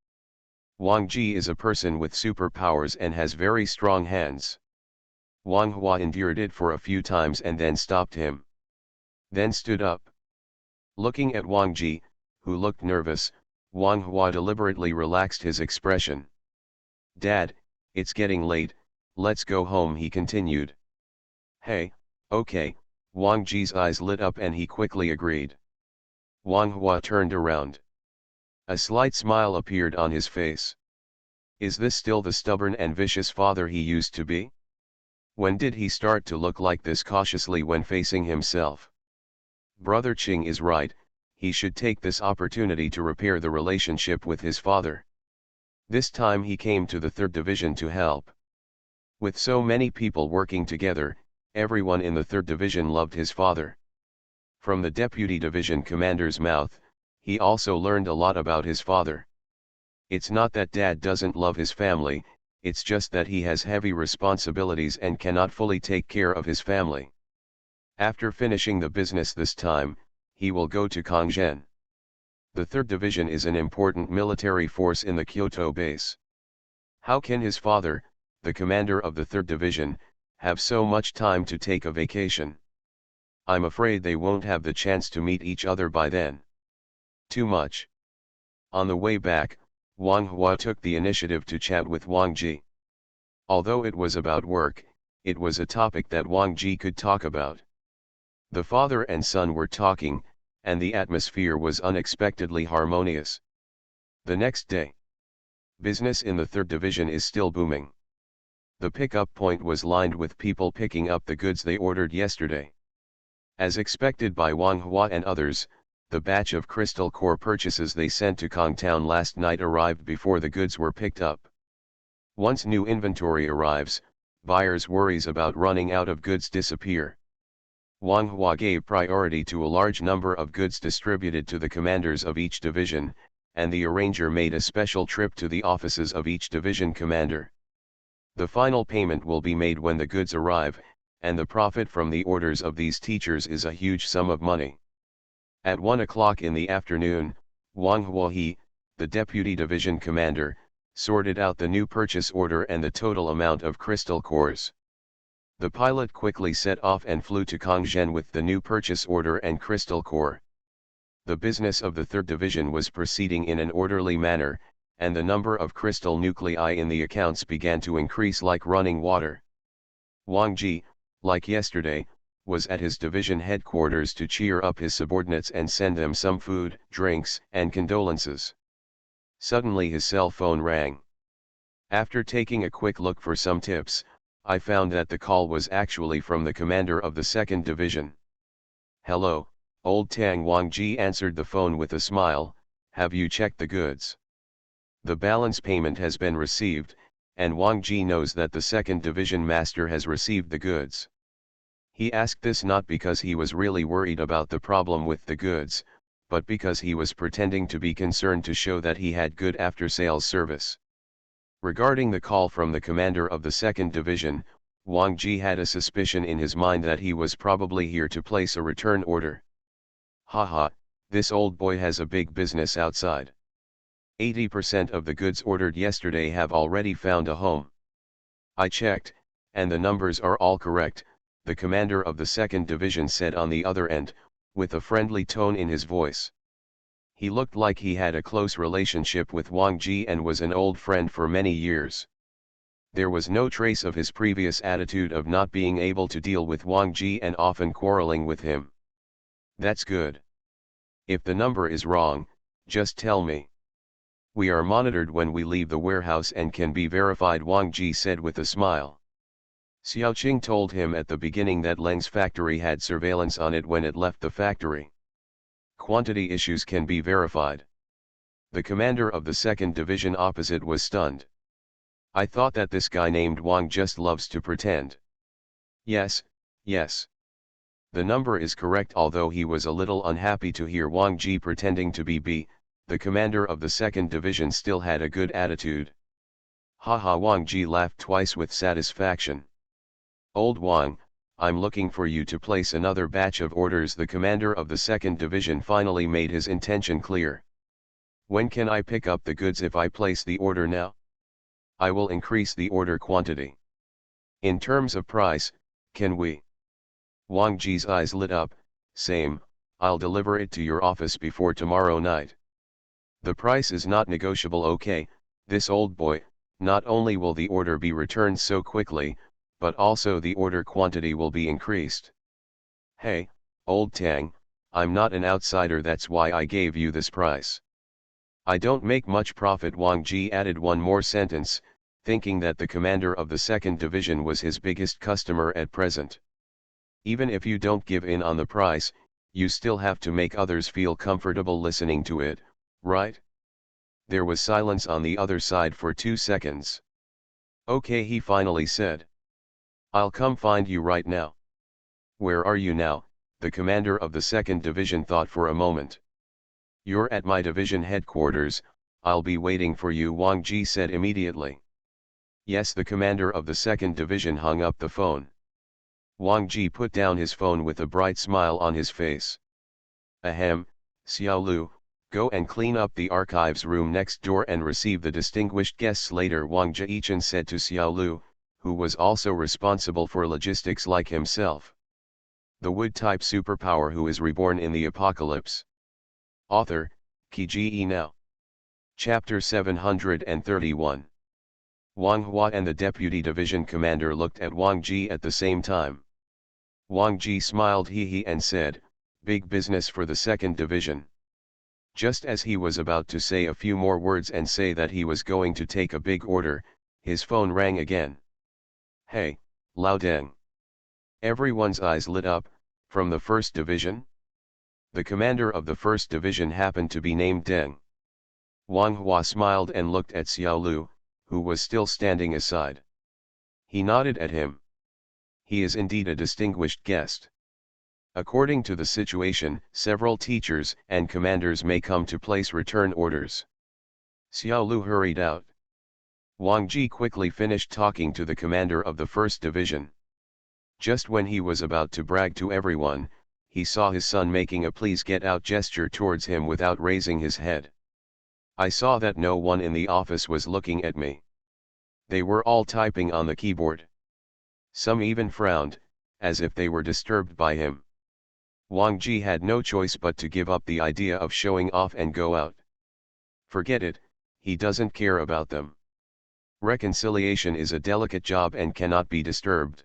Wang Ji is a person with superpowers and has very strong hands. Wang Hua endured it for a few times and then stopped him. Then stood up. Looking at Wang Ji, who looked nervous, Wang Hua deliberately relaxed his expression. "Dad, it's getting late, let's go home," he continued. "Hey, okay," Wang Ji's eyes lit up and he quickly agreed. Wang Hua turned around. A slight smile appeared on his face. Is this still the stubborn and vicious father he used to be? When did he start to look like this cautiously when facing himself? Brother Qing is right, he should take this opportunity to repair the relationship with his father. This time he came to the 3rd Division to help. With so many people working together, everyone in the 3rd Division loved his father. From the Deputy Division Commander's mouth, he also learned a lot about his father. It's not that Dad doesn't love his family, it's just that he has heavy responsibilities and cannot fully take care of his family. After finishing the business this time, he will go to Kongzhen. The 3rd Division is an important military force in the Kyoto base. How can his father, the commander of the 3rd Division, have so much time to take a vacation? I'm afraid they won't have the chance to meet each other by then. Too much. On the way back, Wang Hua took the initiative to chat with Wang Ji. Although it was about work, it was a topic that Wang Ji could talk about. The father and son were talking, and the atmosphere was unexpectedly harmonious. The next day, business in the 3rd Division is still booming. The pickup point was lined with people picking up the goods they ordered yesterday. As expected by Wang Hua and others, the batch of crystal core purchases they sent to Kongtown last night arrived before the goods were picked up. Once new inventory arrives, buyers' worries about running out of goods disappear. Wang Hua gave priority to a large number of goods distributed to the commanders of each division, and the arranger made a special trip to the offices of each division commander. The final payment will be made when the goods arrive, and the profit from the orders of these teachers is a huge sum of money. At 1 o'clock in the afternoon, Wang Huahe, the deputy division commander, sorted out the new purchase order and the total amount of crystal cores. The pilot quickly set off and flew to Kongzhen with the new purchase order and crystal core. The business of the 3rd Division was proceeding in an orderly manner, and the number of crystal nuclei in the accounts began to increase like running water. Wang Ji, like yesterday, was at his division headquarters to cheer up his subordinates and send them some food, drinks, and condolences. Suddenly his cell phone rang. After taking a quick look for some tips, I found that the call was actually from the commander of the 2nd Division. "Hello, old Tang," Wang Ji answered the phone with a smile. "Have you checked the goods?" The balance payment has been received, and Wang Ji knows that the 2nd Division master has received the goods. He asked this not because he was really worried about the problem with the goods, but because he was pretending to be concerned to show that he had good after-sales service. Regarding the call from the commander of the 2nd Division, Wang Ji had a suspicion in his mind that he was probably here to place a return order. Haha, this old boy has a big business outside. 80% of the goods ordered yesterday have already found a home. I checked, and the numbers are all correct, the commander of the 2nd Division said on the other end, with a friendly tone in his voice. He looked like he had a close relationship with Wang Ji and was an old friend for many years. There was no trace of his previous attitude of not being able to deal with Wang Ji and often quarreling with him. That's good. If the number is wrong, just tell me. We are monitored when we leave the warehouse and can be verified, Wang Ji said with a smile. Xiaoqing told him at the beginning that Leng's factory had surveillance on it when it left the factory. Quantity issues can be verified. The commander of the 2nd Division opposite was stunned. I thought that this guy named Wang just loves to pretend. Yes, yes. The number is correct, although he was a little unhappy to hear Wang Ji pretending to be B. The commander of the 2nd Division still had a good attitude. Haha, Wang Ji laughed twice with satisfaction. Old Wang, I'm looking for you to place another batch of orders. The commander of the 2nd Division finally made his intention clear. When can I pick up the goods if I place the order now? I will increase the order quantity. In terms of price, can we? Wang Ji's eyes lit up. Same, I'll deliver it to your office before tomorrow night. The price is not negotiable. Okay, this old boy, not only will the order be returned so quickly, but also the order quantity will be increased. Hey, old Tang, I'm not an outsider, that's why I gave you this price. I don't make much profit. Wang Ji added one more sentence, thinking that the commander of the 2nd Division was his biggest customer at present. Even if you don't give in on the price, you still have to make others feel comfortable listening to it, right? There was silence on the other side for 2 seconds. Okay, he finally said. I'll come find you right now. Where are you now? The commander of the 2nd Division thought for a moment. You're at my division headquarters, I'll be waiting for you, Wang Ji said immediately. Yes, the commander of the 2nd Division hung up the phone. Wang Ji put down his phone with a bright smile on his face. Ahem, Xiao Lu, go and clean up the archives room next door and receive the distinguished guests later, Wang Jichen said to Xiao Lu, who was also responsible for logistics like himself. The wood-type superpower who is reborn in the apocalypse. Author, Qi Now. Chapter 731. Wang Hua and the Deputy Division Commander looked at Wang Ji at the same time. Wang Ji smiled hee and said, big business for the 2nd Division. Just as he was about to say a few more words and say that he was going to take a big order, his phone rang again. Hey, Lao Deng. Everyone's eyes lit up. From the 1st Division? The commander of the 1st Division happened to be named Deng. Wang Hua smiled and looked at Xiao Lu, who was still standing aside. He nodded at him. He is indeed a distinguished guest. According to the situation, several teachers and commanders may come to place return orders. Xiao Lu hurried out. Wang Ji quickly finished talking to the commander of the 1st Division. Just when he was about to brag to everyone, he saw his son making a please get out gesture towards him without raising his head. I saw that no one in the office was looking at me. They were all typing on the keyboard. Some even frowned, as if they were disturbed by him. Wang Ji had no choice but to give up the idea of showing off and go out. Forget it, he doesn't care about them. Reconciliation is a delicate job and cannot be disturbed.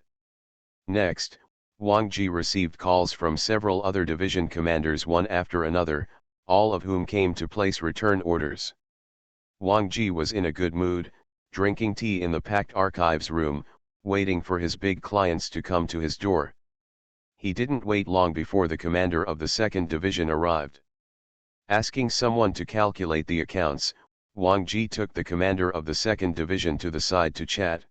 Next, Wang Ji received calls from several other division commanders one after another, all of whom came to place return orders. Wang Ji was in a good mood, drinking tea in the packed archives room, waiting for his big clients to come to his door. He didn't wait long before the commander of the 2nd Division arrived. Asking someone to calculate the accounts, Wang Ji took the commander of the 2nd Division to the side to chat.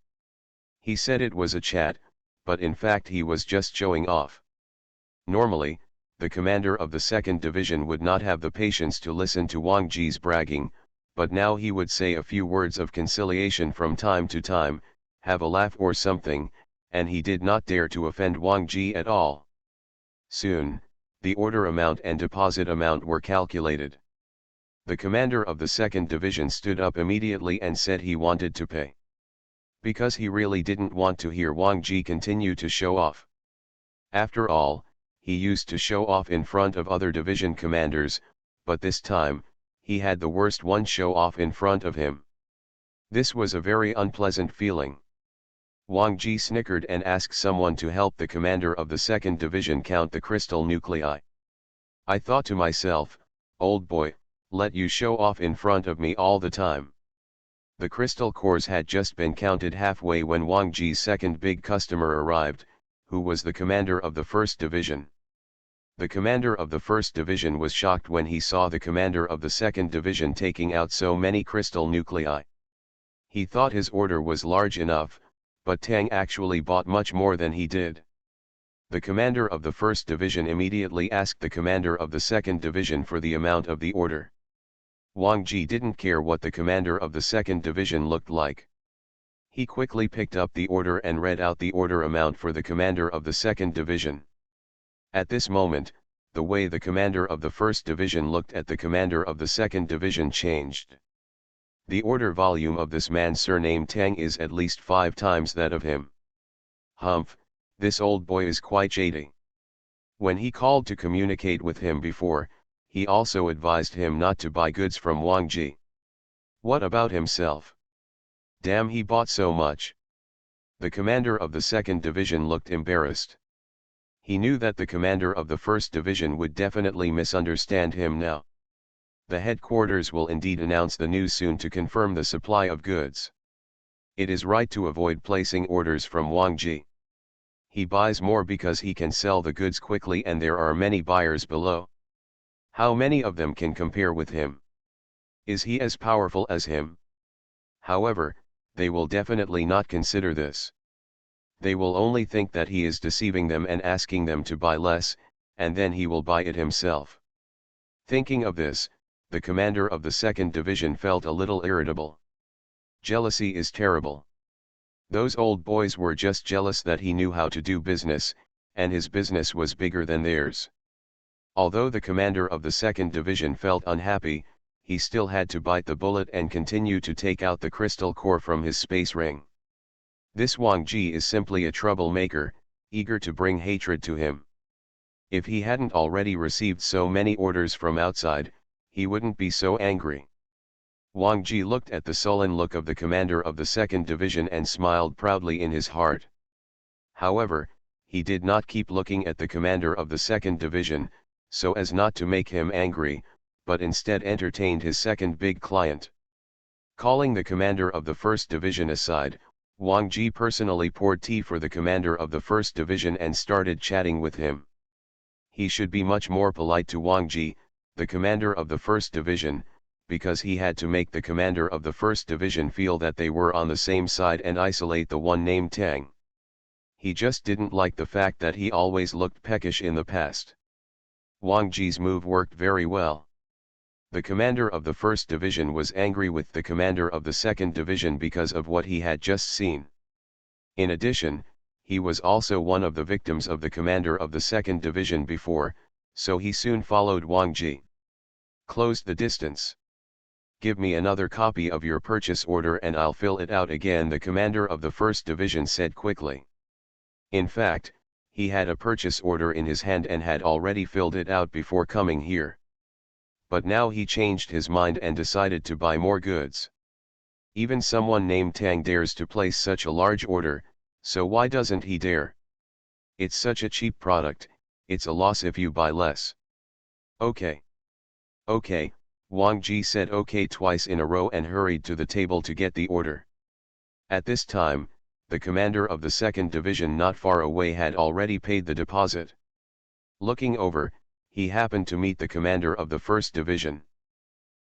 He said it was a chat, but in fact he was just showing off. Normally, the commander of the 2nd Division would not have the patience to listen to Wang Ji's bragging, but now he would say a few words of conciliation from time to time, have a laugh or something, and he did not dare to offend Wang Ji at all. Soon, the order amount and deposit amount were calculated. The commander of the 2nd Division stood up immediately and said he wanted to pay. Because he really didn't want to hear Wang Ji continue to show off. After all, he used to show off in front of other division commanders, but this time, he had the worst one show off in front of him. This was a very unpleasant feeling. Wang Ji snickered and asked someone to help the commander of the 2nd Division count the crystal nuclei. I thought to myself, old boy, let you show off in front of me all the time. The crystal cores had just been counted halfway when Wang Ji's second big customer arrived, who was the commander of the 1st Division. The commander of the 1st Division was shocked when he saw the commander of the 2nd Division taking out so many crystal nuclei. He thought his order was large enough, but Tang actually bought much more than he did. The commander of the 1st Division immediately asked the commander of the 2nd Division for the amount of the order. Wang Ji didn't care what the commander of the 2nd Division looked like. He quickly picked up the order and read out the order amount for the commander of the 2nd Division. At this moment, the way the commander of the 1st Division looked at the commander of the 2nd Division changed. The order volume of this man surnamed Tang is at least 5 times that of him. Humph, this old boy is quite shady. When he called to communicate with him before, he also advised him not to buy goods from Wang Ji. What about himself? Damn, he bought so much. The commander of the 2nd Division looked embarrassed. He knew that the commander of the 1st Division would definitely misunderstand him now. The headquarters will indeed announce the news soon to confirm the supply of goods. It is right to avoid placing orders from Wang Ji. He buys more because he can sell the goods quickly and there are many buyers below. How many of them can compare with him? Is he as powerful as him? However, they will definitely not consider this. They will only think that he is deceiving them and asking them to buy less, and then he will buy it himself. Thinking of this, the commander of the 2nd Division felt a little irritable. Jealousy is terrible. Those old boys were just jealous that he knew how to do business, and his business was bigger than theirs. Although the commander of the 2nd Division felt unhappy, he still had to bite the bullet and continue to take out the crystal core from his space ring. This Wang Ji is simply a troublemaker, eager to bring hatred to him. If he hadn't already received so many orders from outside, he wouldn't be so angry. Wang Ji looked at the sullen look of the commander of the 2nd Division and smiled proudly in his heart. However, he did not keep looking at the commander of the 2nd Division, so as not to make him angry, but instead entertained his second big client. Calling the commander of the 1st Division aside, Wang Ji personally poured tea for the commander of the 1st Division and started chatting with him. He should be much more polite to Wang Ji, the commander of the 1st Division, because he had to make the commander of the 1st Division feel that they were on the same side and isolate the one named Tang. He just didn't like the fact that he always looked peckish in the past. Wang Ji's move worked very well. The commander of the 1st Division was angry with the commander of the 2nd Division because of what he had just seen. In addition, he was also one of the victims of the commander of the 2nd Division before, so he soon followed Wang Ji. Closed the distance. Give me another copy of your purchase order and I'll fill it out again, the commander of the 1st Division said quickly. In fact, he had a purchase order in his hand and had already filled it out before coming here. But now he changed his mind and decided to buy more goods. Even someone named Tang dares to place such a large order, so why doesn't he dare? It's such a cheap product, it's a loss if you buy less. Okay. Okay, Wang Ji said okay twice in a row and hurried to the table to get the order. At this time, the commander of the 2nd Division not far away had already paid the deposit. Looking over, he happened to meet the commander of the 1st Division.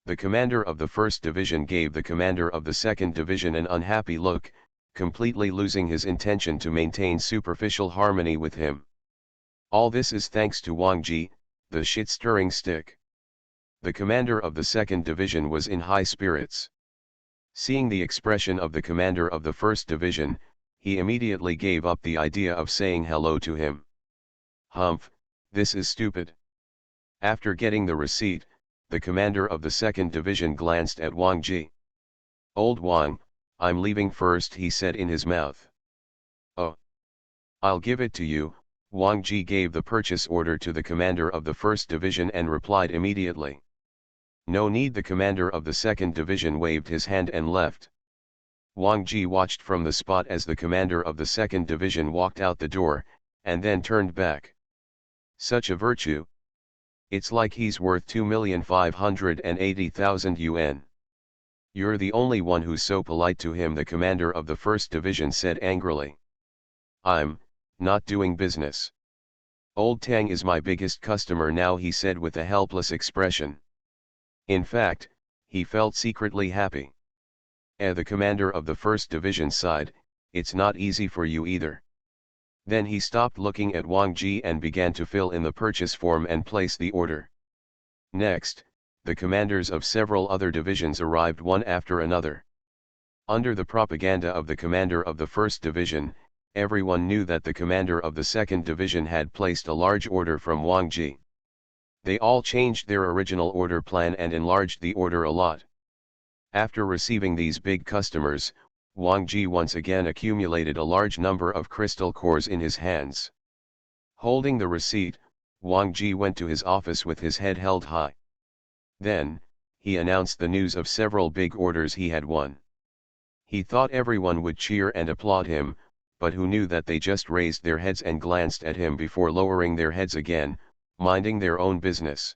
The commander of the 1st Division gave the commander of the 2nd Division an unhappy look, completely losing his intention to maintain superficial harmony with him. All this is thanks to Wang Ji, the shit-stirring stick. The commander of the 2nd Division was in high spirits. Seeing the expression of the commander of the 1st Division, he immediately gave up the idea of saying hello to him. Humph, this is stupid. After getting the receipt, the commander of the 2nd Division glanced at Wang Ji. Old Wang, I'm leaving first, he said in his mouth. Oh. I'll give it to you, Wang Ji gave the purchase order to the commander of the 1st Division and replied immediately. No need, the commander of the 2nd Division waved his hand and left. Wang Ji watched from the spot as the commander of the 2nd Division walked out the door, and then turned back. Such a virtue. It's like he's worth 2,580,000 yuan. You're the only one who's so polite to him, the commander of the 1st Division said angrily. I'm not doing business. Old Tang is my biggest customer now, he said with a helpless expression. In fact, he felt secretly happy. The commander of the 1st Division sighed, it's not easy for you either. Then he stopped looking at Wang Ji and began to fill in the purchase form and place the order. Next, the commanders of several other divisions arrived one after another. Under the propaganda of the commander of the 1st Division, everyone knew that the commander of the 2nd Division had placed a large order from Wang Ji. They all changed their original order plan and enlarged the order a lot. After receiving these big customers, Wang Ji once again accumulated a large number of crystal cores in his hands. Holding the receipt, Wang Ji went to his office with his head held high. Then, he announced the news of several big orders he had won. He thought everyone would cheer and applaud him, but who knew that they just raised their heads and glanced at him before lowering their heads again, minding their own business.